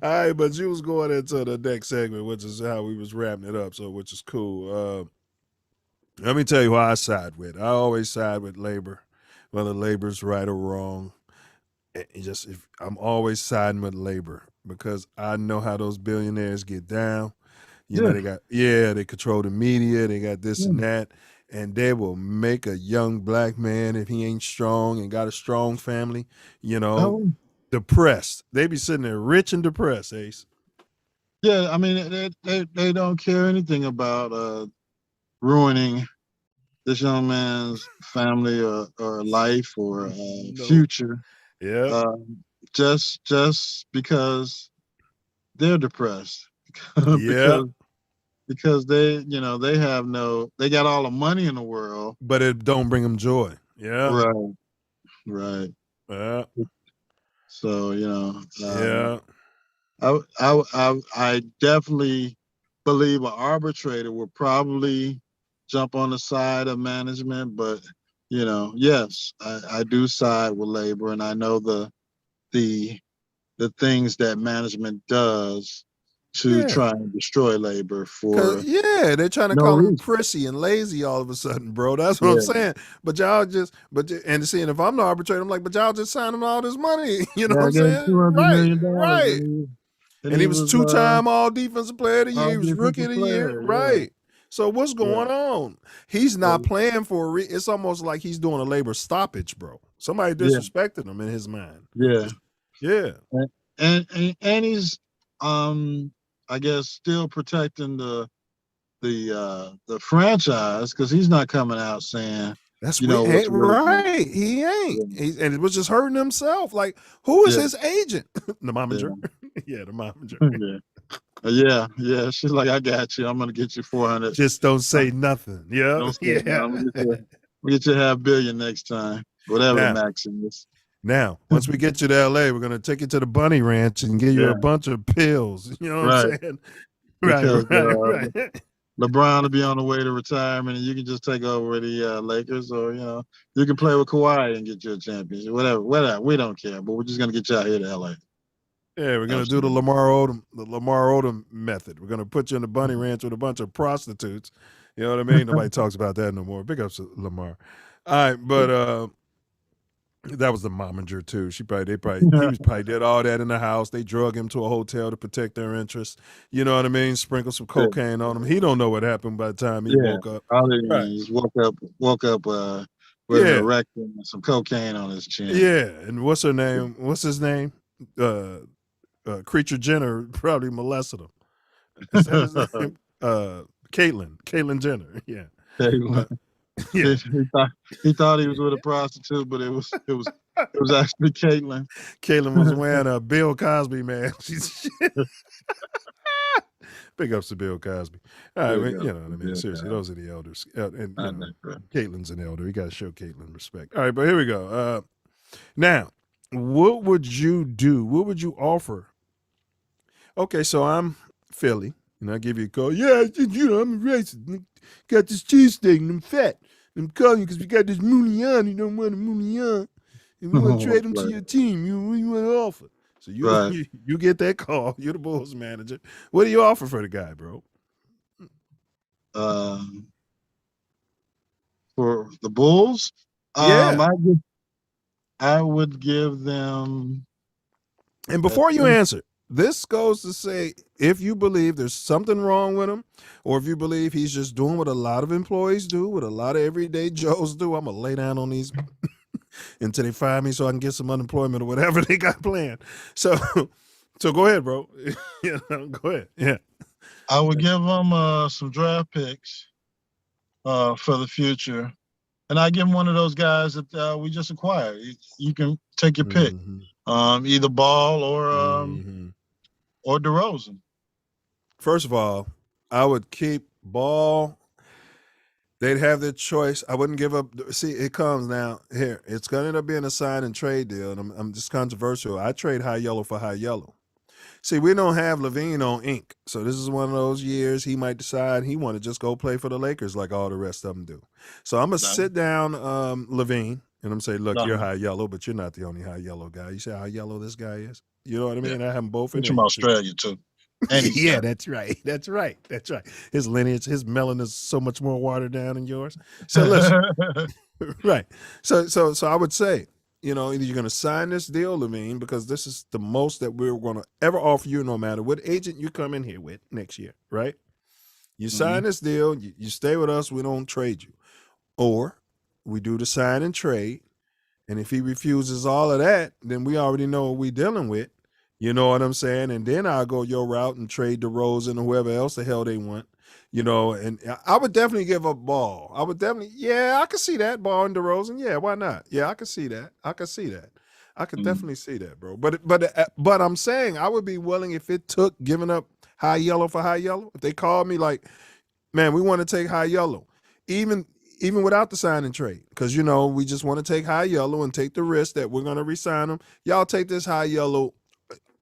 All right, but you was going into the next segment, which is how we was wrapping it up, which is cool. Let me tell you who I side with. I always side with labor, whether labor's right or wrong. I'm always siding with labor because I know how those billionaires get down. They control the media. They got this and that, and they will make a young black man, if he ain't strong and got a strong family, Depressed. They be sitting there rich and depressed, Ace. Yeah, I mean they don't care anything about ruining this young man's family or life or Nope. future, Yep. uh, just because they're depressed Yep. because they have they got all the money in the world. But it don't bring them joy. Yeah. Right, right. Yeah. So Yeah. I definitely believe an arbitrator would probably jump on the side of management, but yes, I do side with labor, and I know the the things that management does to Yeah. try and destroy labor Cause for yeah, they're trying to no call him reason. prissy and lazy all of a sudden, bro. That's what I'm Yeah, saying. But y'all just, and seeing if I'm the arbitrator, I'm like, but y'all just signed him all this money. You know yeah, what I I'm gave him saying? Right, $200 million, right. and And he he was was 2-time all defensive player of the year. all He was rookie defensive of the year. player. Yeah, Right. So what's yeah, going on? He's not so, playing for it's almost like he's doing a labor stoppage, bro. Somebody yeah, disrespected him in his mind. yeah. Yeah. And and he's I guess still protecting the franchise because he's not coming out saying That's weird. what's really going Right. He ain't. on. And it was just hurting himself. Like, who is Yeah, his agent? The yeah, momager. Yeah, the momager. yeah, yeah. She's like, I got you. I'm gonna get you 400. Just don't Uh, say nothing. Yeah. don't say no. Yeah. I'm gonna get you $500 million next time. Whatever the Now, maximum is. once we get you to LA, we're gonna take you to the bunny ranch and give you a Yeah, bunch of pills. You know what I'm right. saying? Right, Because right, right. LeBron will be on the way to retirement, and you can just take over the Lakers, or you can play with Kawhi and get you a championship. Whatever. We don't care, but we're just gonna get you out here to LA. Yeah, we're gonna do Absolutely. the Lamar Odom method. We're gonna put you in the bunny ranch with a bunch of prostitutes. You know what I mean? Nobody talks about that no more. Big ups to Lamar. All right, but that was the momager too. He was probably did all that in the house. They drug him to a hotel to protect their interests. You know what I mean? Sprinkle some Yeah, cocaine on him. He don't know what happened by the time he yeah. woke up. All he Right. just woke up with an Yeah. erection and some cocaine on his chin. Yeah. And what's her name? What's his name? Uh Creature Jenner probably molested him. Is that his name? Caitlyn Jenner. Yeah. Uh, he, yeah. he thought he thought he was with a prostitute, but it was actually Caitlyn. Caitlyn was wearing a Bill Cosby mask. She's big ups to Bill Cosby. All right, Big well, up, you know what I mean. big Seriously, up. those are the elders, and I know, bro. Caitlyn's an elder. You got to show Caitlyn respect. All right, but here we go. Now, what would you do? What would you offer? Okay, so I'm Philly, and I give you a call. Yeah, I'm a racist. Got this cheesesteak, and I'm fat. I'm calling you because we got this Mooney. You don't want a Mooney, and we want to trade him to Right. your team. What do you want to offer? So Right. you get that call. You're the Bulls manager. What do you offer for the guy, bro? Um, for the Bulls, Yeah. I would give them. And before you answer, this goes to say if you believe there's something wrong with him, or if you believe he's just doing what a lot of employees do, what a lot of everyday Joes do, I'm gonna lay down on these until they fire me so I can get some unemployment or whatever they got planned. So go ahead, bro. Yeah, go ahead. Yeah. I would give them some draft picks for the future, and I give them one of those guys that we just acquired. You can take your pick, either Ball or DeRozan. First of all, I would keep Ball. They'd have their choice. I wouldn't give up. See, it comes now. Here, it's going to end up being a sign and trade deal, and I'm just controversial. I trade high yellow for high yellow. See, we don't have Levine on ink, so this is one of those years he might decide he want to just go play for the Lakers like all the rest of them do. So I'm gonna sit down Levine and I'm say, look, you're high yellow, but you're not the only high yellow guy. You see how yellow this guy is? You know what I mean? I have them both in He's from there. Australia too. And he's Yeah, that's right. That's right. That's right. His lineage, his melanin is so much more watered down than yours. So listen, right. So I would say, either you're going to sign this deal, Levine, because this is the most that we're going to ever offer you, no matter what agent you come in here with next year, right? You sign this deal, you stay with us, we don't trade you. Or we do the sign and trade, And if he refuses all of that, then we already know what we're dealing with. You know what I'm saying? And then I'll go your route and trade DeRozan or whoever else the hell they want. And I would definitely give up Ball. I would definitely, yeah, I could see that, Ball and DeRozan. Yeah, why not? Yeah, I could see that. I could see that. I could definitely see that, bro. But I'm saying I would be willing if it took giving up high yellow for high yellow. If they called me like, man, we want to take high yellow, even without the sign and trade, because we just want to take high yellow and take the risk that we're gonna resign him. Y'all take this high yellow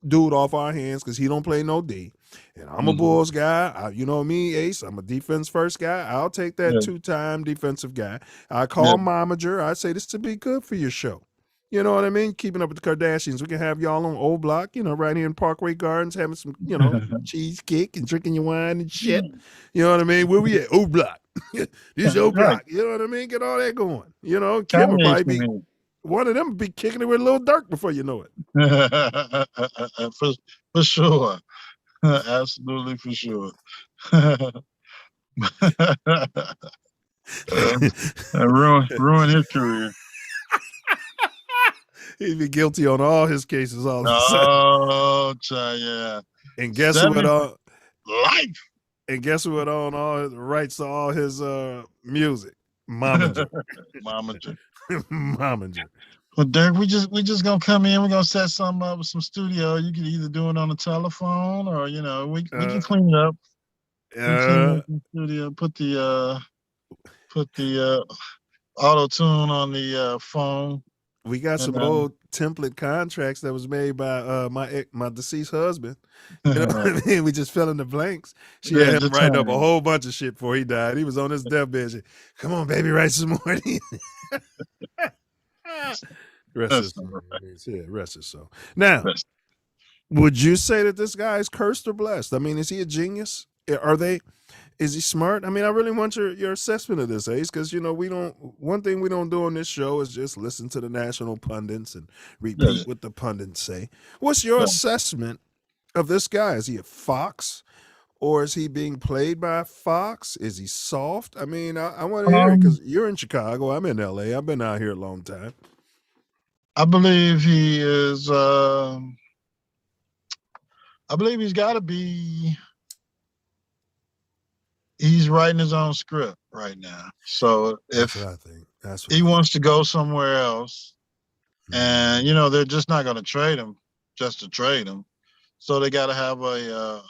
dude off our hands because he don't play no D. And I'm a Bulls guy. You know me, Ace. I'm a defense first guy. I'll take that 2-time defensive guy. I call Momager. I say this to be good for your show. You know what I mean? Keeping up with the Kardashians. We can have y'all on Old Block, right here in Parkway Gardens, having some, cheesecake and drinking your wine and shit. You know what I mean? Where we at? Old Block. This Old Block. You know what I mean? Get all that going. Kim will probably be, one of them will be kicking it with Lil Durk before you know it. For sure. Absolutely for sure. Ruin his career. He'd be guilty on all his cases all of a sudden. Oh, yeah. And guess what? Life. And guess what? On all his rights to all his music, Momager. Momager. Well, Dirk, we just gonna come in. We're gonna set something up with some studio. You can either do it on the telephone, or we can clean it up. Clean up the studio. Put the auto tune on the phone. We got some old template contracts that was made by my deceased husband. You know what I mean? We just fill in the blanks. She had him write up a whole bunch of shit before he died. He was on his deathbed. Come on, baby, write some more. Rest his soul. Now, would you say that this guy is cursed or blessed? I mean, is he a genius? Is he smart? I mean, I really want your assessment of this, Ace, because one thing we don't do on this show is just listen to the national pundits and repeat what the pundits say. What's your assessment of this guy? Is he a fox, or is he being played by a fox? Is he soft? I mean, I want to hear it because you're in Chicago. I'm in LA. I've been out here a long time. I believe he is. I believe he's got to be. He's writing his own script right now. So if he wants to go somewhere else, and they're just not going to trade him just to trade him, so they got to have a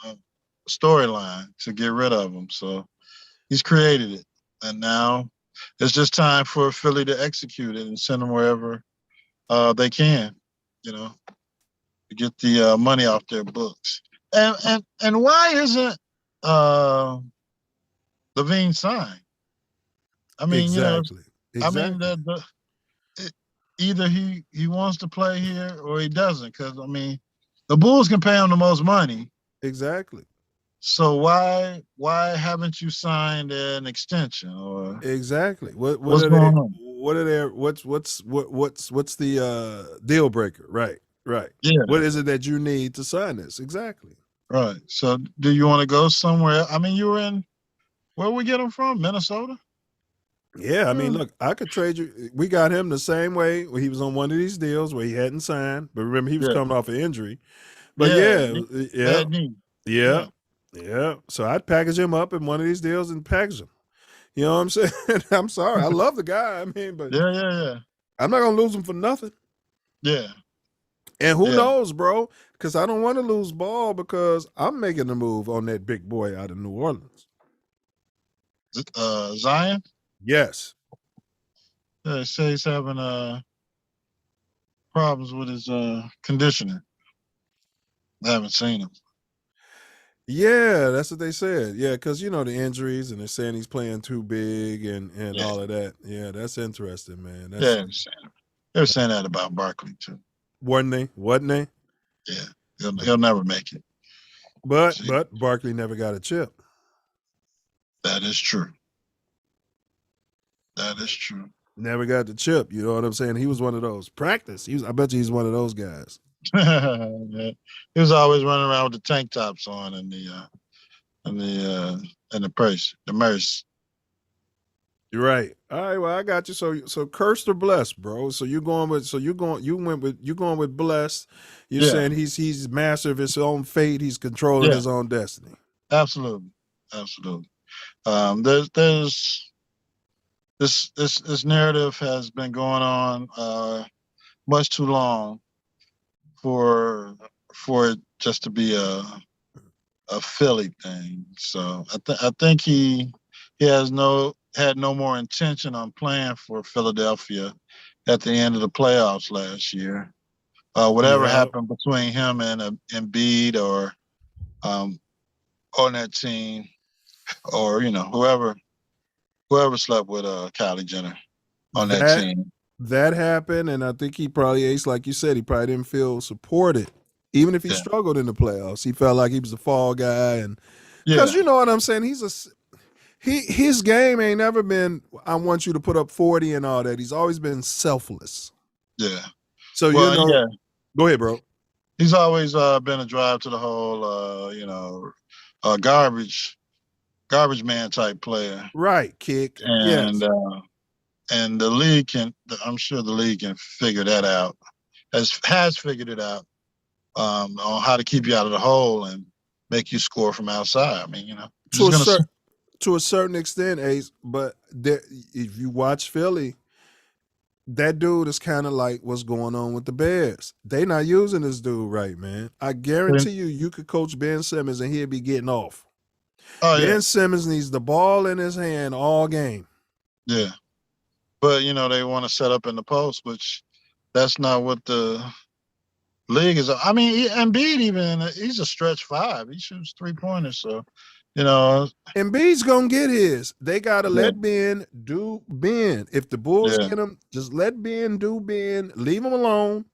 storyline to get rid of him. So he's created it, and now it's just time for Philly to execute it and send him wherever they can, to get the money off their books. And why isn't Levine signed? I mean, exactly. I mean, either he wants to play here or he doesn't, because I mean, the Bulls can pay him the most money. Exactly. So why haven't you signed an extension? Or exactly. What's going on? What are their what's the deal breaker? Right. Yeah. What is it that you need to sign this? Exactly. Right. So do you want to go somewhere? I mean, you were in, where we get him from? Minnesota? Yeah, I mean, look, I could trade you. We got him the same way where he was on one of these deals where he hadn't signed, but remember he was coming off an injury. But yeah. So I'd package him up in one of these deals and package him. You know what I'm saying? I'm sorry, I love the guy. I mean, but yeah. I'm not gonna lose him for nothing. Yeah. And who knows, bro? Because I don't want to lose Ball because I'm making a move on that big boy out of New Orleans. Zion? Yes. They say he's having problems with his conditioning. I haven't seen him. Yeah, that's what they said. Yeah, because the injuries, and they're saying he's playing too big and all of that. Yeah, that's interesting, man. They were saying that about Barkley too. Wasn't they? Yeah, he'll never make it. But Barkley never got a chip. That is true. Never got the chip. You know what I'm saying? He was one of those. Practice. I bet you he's one of those guys. Yeah. He was always running around with the tank tops on and the merce. You're right. All right. Well, I got you. So cursed or blessed, bro. So you going with blessed. You're Yeah, saying he's master of his own fate. He's controlling yeah, his own destiny. absolutely, absolutely. There's this narrative has been going on much too long for it just to be a Philly thing. So I think he had no more intention on playing for Philadelphia at the end of the playoffs last year. Whatever Yeah. happened between him and Embiid or um, on that team, or whoever slept with Kylie Jenner on that That team. that happened, and I think he probably aced like you said. He probably didn't feel supported, even if he Yeah, struggled in the playoffs. He felt like he was the fall guy, and because yeah, you know what I'm saying. His game ain't never been. I want you to put up 40 and all that. He's always been selfless. yeah. So Well, yeah, go ahead, bro. he's always been a drive to the hole, garbage man type player, Right, kick. and Yes. the league can. I'm sure the league can figure that out. Has figured it out on how to keep you out of the hole and make you score from outside. I mean, To just a gonna. certain to a certain extent, Ace. But if you watch Philly, that dude is kind of like what's going on with the Bears. They not using this dude right, man. I guarantee you could coach Ben Simmons and he'll be getting off. Oh yeah, Ben Simmons needs the ball in his hand all game. yeah. But they want to set up in the post, which that's not what the league is. I mean, Embiid even he's a stretch five. He shoots 3 pointers, so you know, Embiid's gonna get his. They gotta yeah, let Ben do Ben. If the Bulls yeah, get him, just let Ben do Ben. Leave him alone.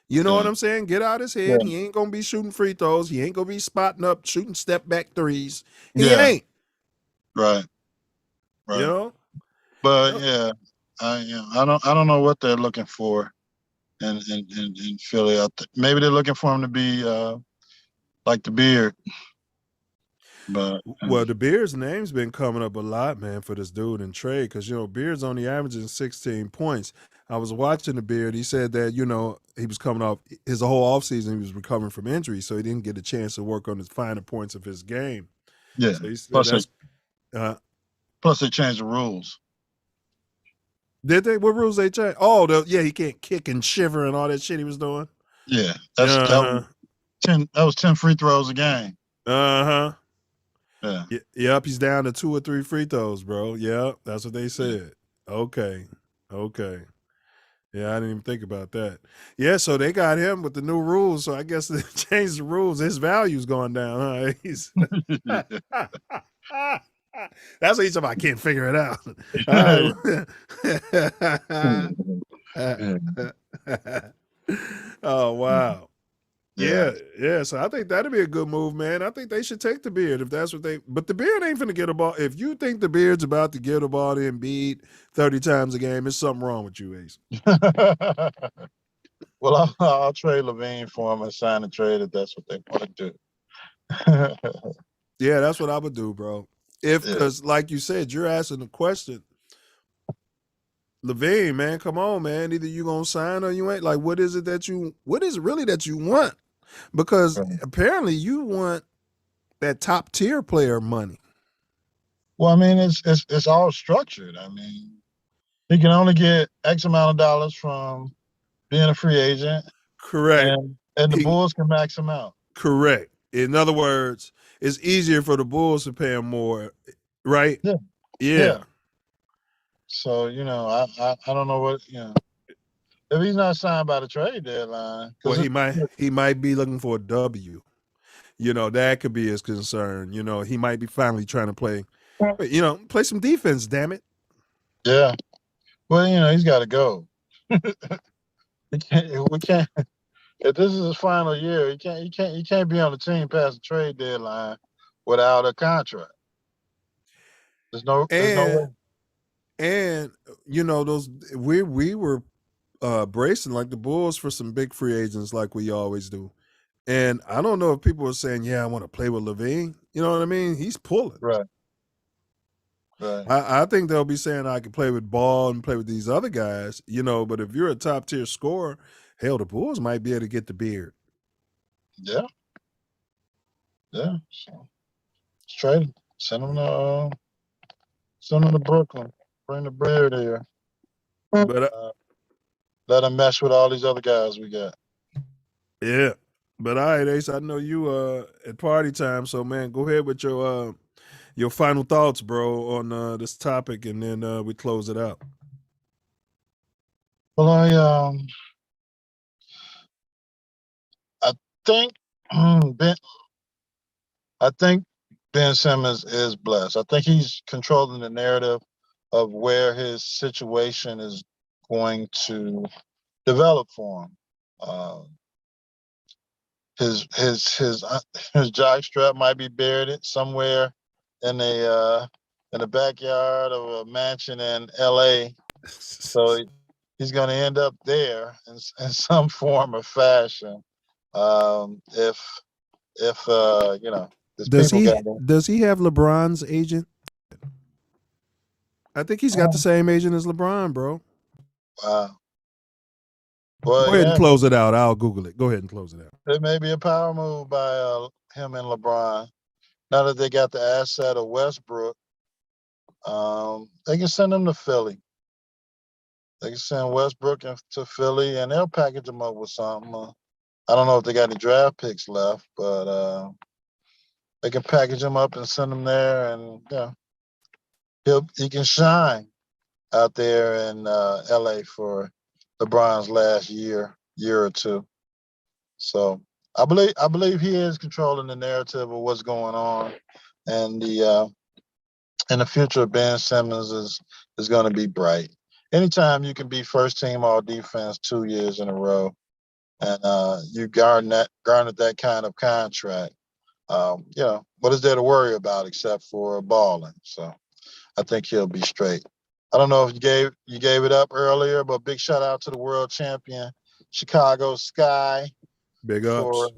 You know what yeah, I'm saying? Get out his head. yeah, He ain't gonna be shooting free throws. He ain't gonna be spotting up, shooting step back threes. He yeah. ain't. Right, You right. know. But No. yeah, I don't know what they're looking for in Philly. Maybe they're looking for him to be like the beard, but Well, the Beard's name's been coming up a lot, man, for this dude in trade because Beard's only averaging 16 points. I was watching the Beard. He said that he was coming off his whole offseason. He was recovering from injury, so he didn't get a chance to work on his finer points of his game. yeah. So he said Plus they that's uh, plus they changed the rules. did they? What rules they change? Oh, yeah, he can't kick and shiver and all that shit he was doing. Yeah, Uh huh. 10 free throws a game. Uh huh. Yeah, Yep, he's down to 2 or 3 free throws, bro. Yep, that's what they yeah. said. Okay. Okay. Yeah, I didn't even think about that. Yeah, so they got him with the new rules. So I guess they changed the rules. His value's gone down, huh? That's what he's talking about. I can't figure it out. All right. Oh, wow. Yeah. Yeah, yeah. So I think that'd be a good move, man. I think they should take the Beard if that's what they. But the Beard ain't finna get a ball. If you think the Beard's about to get a ball to Embiid 30 times a game, there's something wrong with you, Ace. Well, I'll trade Levine for him and sign a trade if that's what they want to do. Yeah, that's what I would do, bro. Yeah, Because like you said, you're asking the question. Levine, man, come on, man. Either you gonna sign or you ain't. Like, what is it really that you want? Because right. apparently you want that top tier player money. Well, I mean, it's all structured. I mean, he can only get X amount of dollars from being a free agent, Correct. and the He Bulls can max him out. correct. In other words, it's easier for the Bulls to pay him more, right? Yeah, Yeah. yeah. So I don't know what if he's not signed by the trade deadline Well, because he might be looking for a W. That could be his concern. He might be finally trying to play some defense, damn it. yeah. Well, he's got to go. We can't. If this is his final year, he can't be on the team past the trade deadline without a contract. There's no And way. and those we were bracing like the Bulls for some big free agents like we always do. And I don't know if people are saying, yeah, I want to play with Levine. You know what I mean? He's pulling. Right. Right. I think they'll be saying I can play with Ball and play with these other guys, but if you're a top tier scorer, hell, the Bulls might be able to get the beard. Yeah. Yeah. So let's trade him. Send him to Brooklyn. Bring the bread here. But Let him mesh with all these other guys we got. yeah. But all right, Ace, I know you at party time, so man, go ahead with your final thoughts, bro, on this topic, and then we close it out. Well, I think Ben. I think Ben Simmons is blessed. I think he's controlling the narrative of where his situation is going to develop for him. Uh, his jock strap might be buried somewhere in the backyard of a mansion in L.A. So he's going to end up there in some form or fashion. If there's Does people got he him. does he have LeBron's agent? I think he's got the same agent as LeBron, bro. Wow. Go Well, ahead and yeah, close it out. I'll Google it. Go ahead and close it out. it may be a power move by him and LeBron. Now that they got the asset of Westbrook, they can send him to Philly. They can send Westbrook to Philly, and they'll package him up with something. I don't know if they got any draft picks left, but they can package him up and send him there, and he can shine out there in L.A. for LeBron's last year or two. So I believe he is controlling the narrative of what's going on, and the future of Ben Simmons is going to be bright. Anytime you can be first team all defense 2 years in a row, and you garnered that kind of contract, what is there to worry about except for balling? So I think he'll be straight. I don't know if you gave it up earlier, but big shout out to the world champion Chicago Sky Big for ups.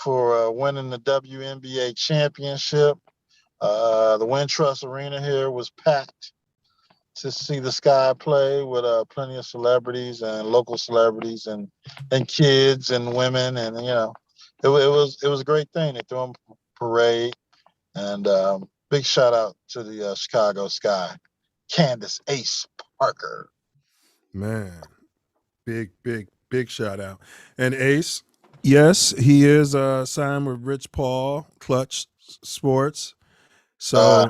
winning the WNBA championship. The Wintrust Arena here was packed to see the Sky play with plenty of celebrities and local celebrities and kids and women, and it was a great thing. They threw them a parade, and big shout out to the Chicago Sky, Candace Ace Parker. Man, big shout out. And Ace, yes, he is signed with Rich Paul, Clutch Sports. So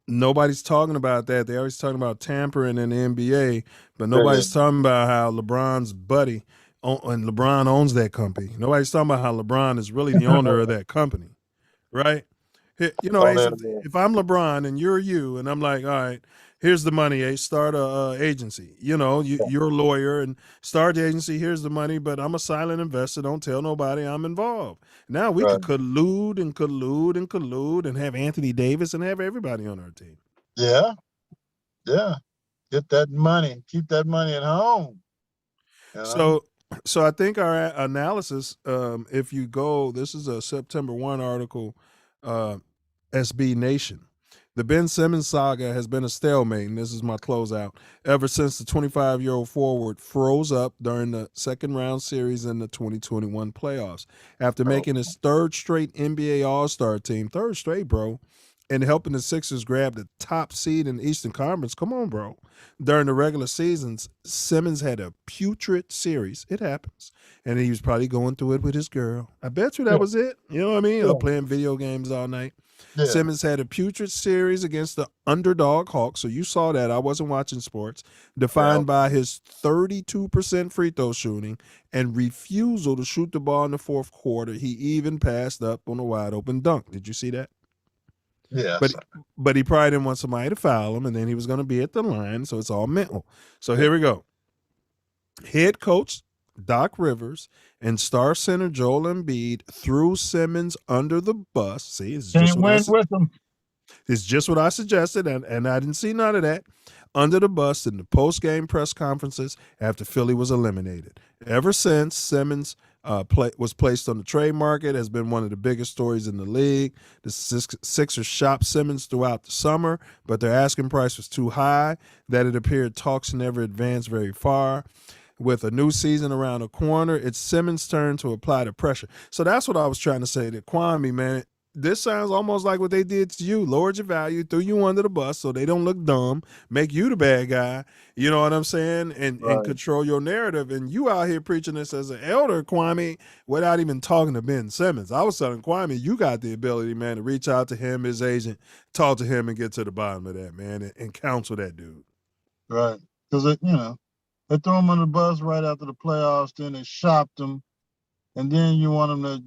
nobody's talking about that. They always talking about tampering in the NBA, but nobody's talking about how LeBron's buddy and LeBron owns that company. Nobody's talking about how LeBron is really the owner of that company, right? Ace, if I'm LeBron and you're you, and I'm like, all right, here's the money, Ace, start a agency. You're a lawyer and start the agency. Here's the money, but I'm a silent investor. Don't tell nobody I'm involved. Now we could collude and have Anthony Davis and have everybody on our team. Yeah. Get that money. Keep that money at home. So I think our analysis, if you go, this is a September 1 article, SB Nation. The Ben Simmons saga has been a stalemate, and this is my closeout, ever since the 25-year-old forward froze up during the second round series in the 2021 playoffs. After making his third straight NBA All-Star team, third straight, bro, and helping the Sixers grab the top seed in the Eastern Conference. Come on, bro. During the regular seasons, Simmons had a putrid series. It happens. And he was probably going through it with his girl. I bet you that was it. You know what I mean? Or playing video games all night. Yeah. Simmons had a putrid series against the underdog Hawks. So you saw that. I wasn't watching sports. Defined by his 32% free throw shooting and refusal to shoot the ball in the fourth quarter. He even passed up on a wide open dunk. Did you see that? Yeah. But he probably didn't want somebody to foul him, and then he was going to be at the line, so it's all mental. So here we go. Head coach Doc Rivers and star center Joel Embiid threw Simmons under the bus. See, it's just what I suggested, and I didn't see none of that. Under the bus in the post-game press conferences after Philly was eliminated. Ever since, Simmons was placed on the trade market, has been one of the biggest stories in the league. The Sixers shopped Simmons throughout the summer, but their asking price was too high, that it appeared talks never advanced very far. With a new season around the corner, it's Simmons' turn to apply the pressure. So that's what I was trying to say to Kwame, man. This sounds almost like what they did to you. Lowered your value, threw you under the bus so they don't look dumb, make you the bad guy, you know what I'm saying, and control your narrative. And you out here preaching this as an elder, Kwame, without even talking to Ben Simmons. I was telling Kwame, you got the ability, man, to reach out to him, his agent, talk to him and get to the bottom of that, man, and counsel that dude. Right. Because, they threw him under the bus right after the playoffs, then they shopped him, and then you want him to,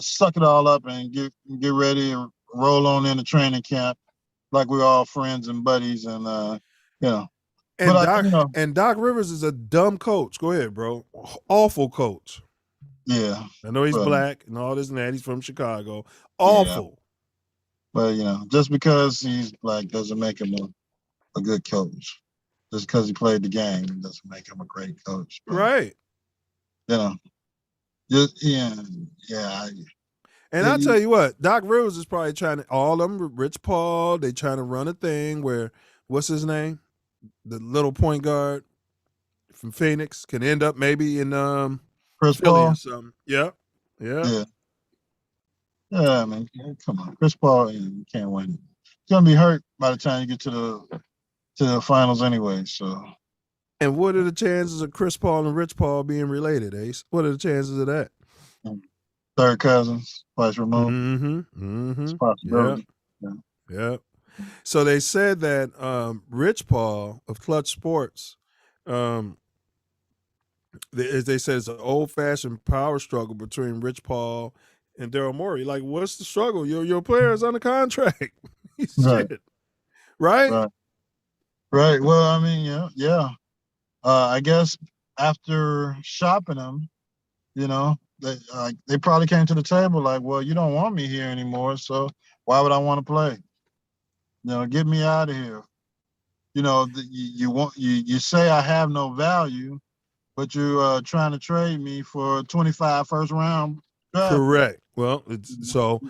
suck it all up and get ready and roll on into training camp like we're all friends and buddies, and And Doc Rivers is a dumb coach. Go ahead, bro. Awful coach. Yeah. I know he's black and all this and that. He's from Chicago. Awful. Yeah. But just because he's black doesn't make him a good coach. Just because he played the game doesn't make him a great coach. But, right. And I'll tell you what, Doc Rivers is probably trying to, all of them, Rich Paul, they trying to run a thing where, what's his name? The little point guard from Phoenix can end up maybe in Chris Philly Paul or something. Yeah. Yeah, I mean, come on. Chris Paul, you can't win. He's going to be hurt by the time you get to the finals anyway, so. And what are the chances of Chris Paul and Rich Paul being related, Ace? What are the chances of that? Third cousins, twice removed. It's a possibility. Yeah. So they said that Rich Paul of Clutch Sports, they said it's an old-fashioned power struggle between Rich Paul and Daryl Morey. Like, what's the struggle? Your player is under contract. Shit. Right? Right. Well, I mean, yeah. I guess after shopping him, they probably came to the table like, well, you don't want me here anymore, so why would I want to play? Get me out of here. You say I have no value, but you're trying to trade me for 25 first round draft. Correct. Well, so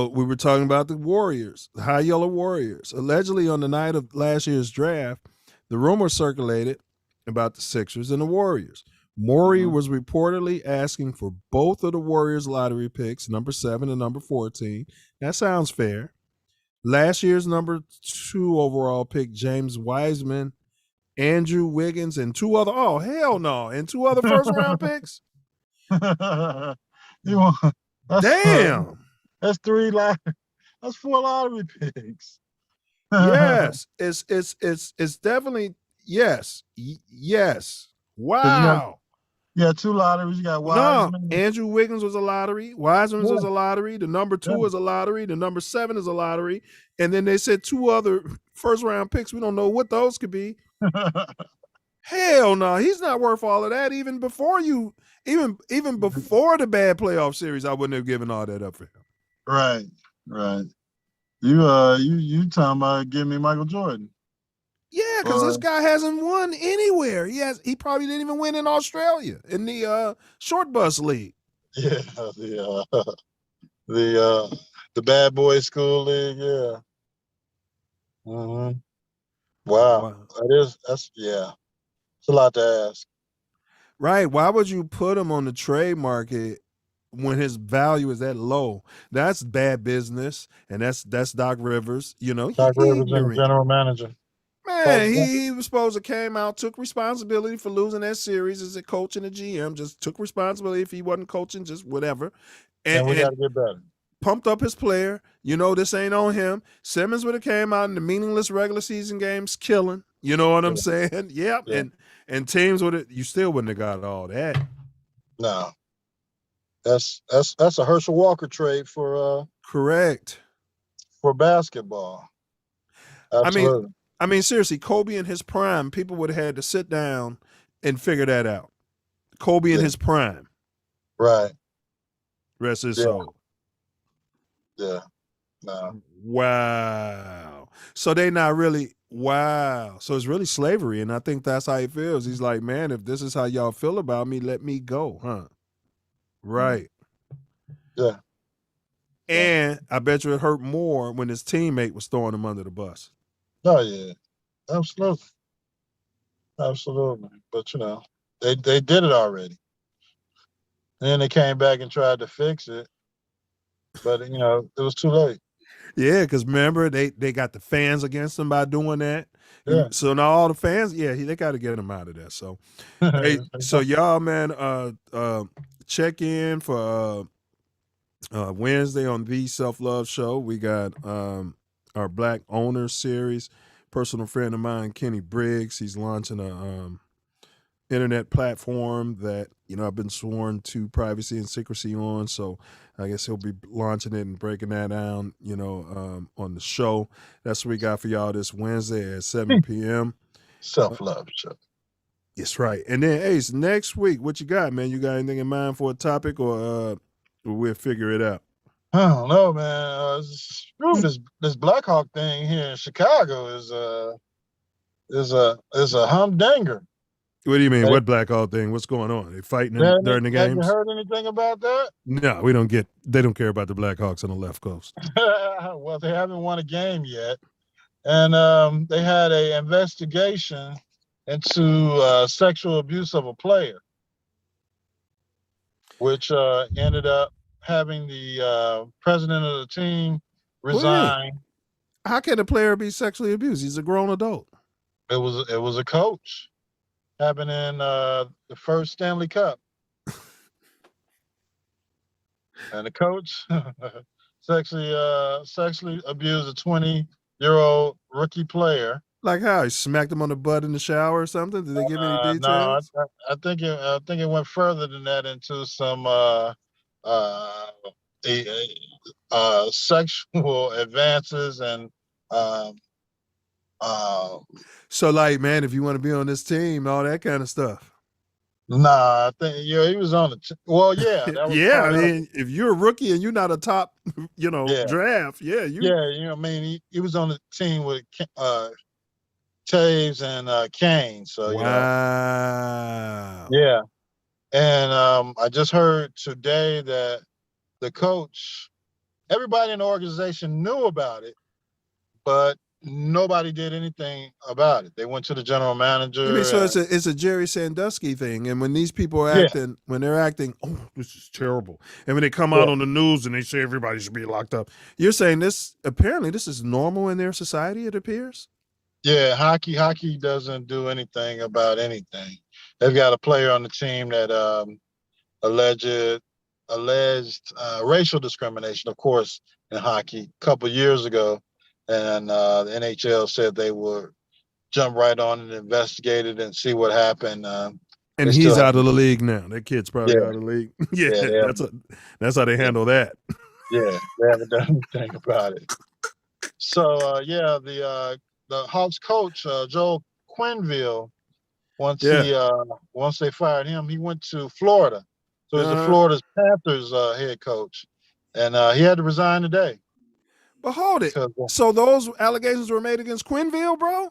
we were talking about the Warriors, the High Yellow Warriors. Allegedly on the night of last year's draft, the rumor circulated about the Sixers and the Warriors. Morey was reportedly asking for both of the Warriors' lottery picks, number 7 and number 14. That sounds fair. Last year's number 2 overall pick, James Wiseman, Andrew Wiggins, and 2 other, oh, hell no, and 2 other first-round picks? Damn. That's 3 lottery. That's 4 lottery picks. Yes, it's definitely, yes. Wow. Yeah, 2 lotteries. You got Wiseman. No, Andrew Wiggins was a lottery. Wiseman was a lottery. The number 2 is a lottery. The number 7 is a lottery. And then they said 2 other first-round picks. We don't know what those could be. Hell no, he's not worth all of that. Even before even before the bad playoff series, I wouldn't have given all that up for him. Right. You talking about giving me Michael Jordan? Yeah, because this guy hasn't won anywhere. He probably didn't even win in Australia in the short bus league. Yeah, the bad boy school league. Yeah. Wow. That's it's a lot to ask. Right. Why would you put him on the trade market when his value is that low? That's bad business, and that's Doc Rivers. Doc Rivers and the general manager. Man, he was supposed to came out, took responsibility for losing that series as a coach and a GM. Just took responsibility if he wasn't coaching, just whatever. And we got to get better. Pumped up his player. This ain't on him. Simmons would have came out in the meaningless regular season games killing. You know what I'm saying? Yep. Yeah. And teams you still wouldn't have got all that. No. That's a Herschel Walker trade for correct. For basketball. Absolutely. I mean, seriously, Kobe in his prime, people would have had to sit down and figure that out. Kobe in his prime. Right. Rest his soul. Yeah. No. Wow. So they not really Wow. So it's really slavery, and I think that's how he feels. He's like, man, if this is how y'all feel about me, let me go, huh? Right. Yeah. And I bet you it hurt more when his teammate was throwing him under the bus. Oh yeah. Absolutely. Absolutely. But they did it already. And then they came back and tried to fix it, but it was too late. Yeah, because remember they got the fans against him by doing that. Yeah. So now all the fans, yeah, they got to get him out of there. So hey, so y'all, man, check in for Wednesday on the Self Love Show. We got our Black Owners series. Personal friend of mine, Kenny Briggs, he's launching a internet platform that I've been sworn to privacy and secrecy on. So I guess he'll be launching it and breaking that down, on the show. That's what we got for y'all this Wednesday at 7 p.m. Self-love show. That's right. And then Ace, next week, what you got, man? You got anything in mind for a topic, or we'll figure it out? I don't know, man. This Blackhawk thing here in Chicago is a humdinger. What do you mean? Hey, What Blackhawk thing? What's going on? They fighting during the have you games? heard anything about that? No, they don't care about the Blackhawks on the left coast. Well, they haven't won a game yet, and they had an investigation into sexual abuse of a player, which ended up having the president of the team What do you mean? resign. How can a player be sexually abused? He's a grown adult. It was a coach. Happened in the first Stanley Cup, and the coach sexually abused a 20-year-old rookie player. Like how? He smacked him on the butt in the shower or something? Did they give any No, details? I think it went further than that into some uh, sexual advances and um, So, like, man, if you want to be on this team, all that kind of stuff. nah, I think he was on the. Well, yeah, that was Yeah, I part of it. mean, if you're a rookie and you're not a top, Yeah, draft, yeah, yeah, I mean, he was on the team with Taves and Kane, so Wow. yeah. And I just heard today that the coach, everybody in the organization knew about it, but nobody did anything about it. They went to the general You mean manager so and it's a Jerry Sandusky thing, and when these people are yeah, acting, when they're acting, oh, this is terrible, and when they come yeah, out on the news and they say everybody should be locked up, you're saying this apparently this is normal in their society. It appears. yeah. Hockey doesn't do anything about anything. They've got a player on the team that alleged racial discrimination, of course, in hockey a couple years ago, and the NHL said they would jump right on and investigate it and see what happened. They And still he's have, out of the league now. That kid's probably yeah, out of the league. Yeah, yeah, that's how they yeah, handle that. yeah, they haven't done anything about it. So yeah, the Hawks coach Joel Quenneville, Yeah. once they fired him, he went to Florida. So he's the Uh-huh. Florida Panthers head coach, and he had to resign today But hold it. because So those allegations were made against Quinville, bro?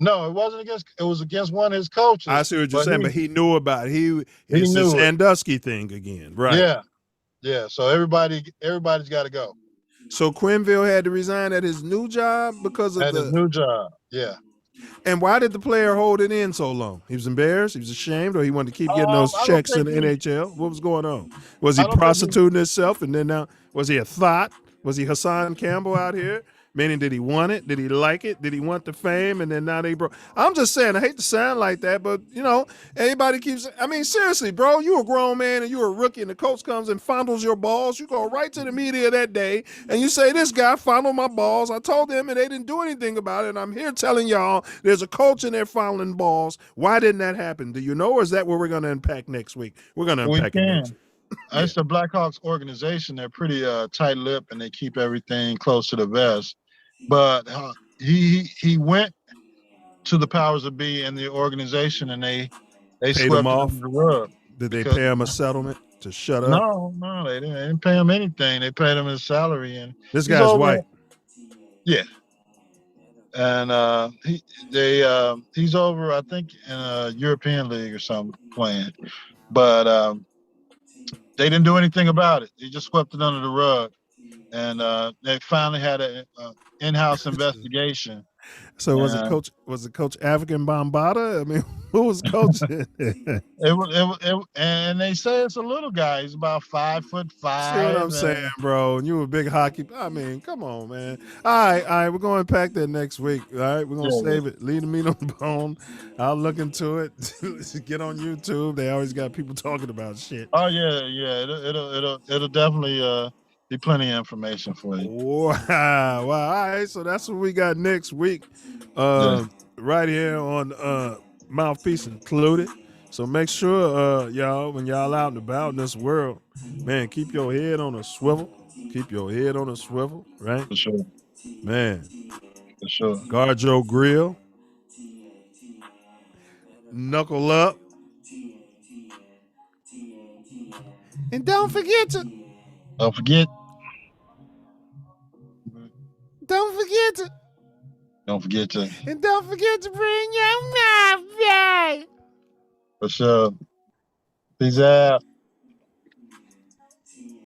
no, it was against one of his I coaches, see what you're but saying, but he knew about it. he It's this knew it. Sandusky thing again, right? Yeah, yeah. So everybody's got to go. So Quinville had to resign at his new job because of At his the. new job. Yeah. And why did the player hold it in so long? He was embarrassed. He was ashamed, or he wanted to keep getting those I don't checks in think the he. NHL. What was going on? Was he I don't think he. prostituting himself, and then now was he a thought? Was he Hassan Campbell out here? Meaning, did he want it? Did he like it? Did he want the fame? And then now they broke. I'm just saying, I hate to sound like that, but everybody keeps. I mean, seriously, bro, you a grown man and you're a rookie, and the coach comes and fondles your balls. You go right to the media that day and you say, "This guy fondled my balls. I told them, and they didn't do anything about it. And I'm here telling y'all, there's a coach in there fondling balls. Why didn't that happen? Do you know, or is that what we're going to unpack next week? We're going to We unpack it next can. week. Yeah. It's the Blackhawks organization. They're pretty tight-lipped and they keep everything close to the vest. But he went to the powers that be in the organization, and they Paid him swept it under off. the rug Did they because pay him a settlement to shut up? no, they didn't pay him anything. They paid him his salary, and This he's guy's over. white. Yeah, and he's over, I think, in a European league or something playing, but they didn't do anything about it. They just swept it under the rug, and they finally had an in-house investigation. So was it And coach? Was it Coach African Bombada? I mean, who was coaching? and they say it's a little guy. He's about 5'5", See what I'm saying, and bro? And you a big hockey. I mean, come on, man. All right. We're going to pack that next week. All right, we're gonna yeah. save it. Leave the meat on the bone. I'll look into it. Get on YouTube. They always got people talking about shit. Oh yeah. It'll definitely be plenty of information for you. Wow. All right. So that's what we got next week. Yeah, Right here on Mouthpiece Included. So make sure, y'all, when y'all out and about in this world, man, keep your head on a swivel. Keep your head on a swivel, right? for sure. Man, For sure. guard your grill. Knuckle up. And don't forget to. Don't forget. Don't forget to. Don't forget to. And don't forget to bring your mouth back. For sure. Peace out.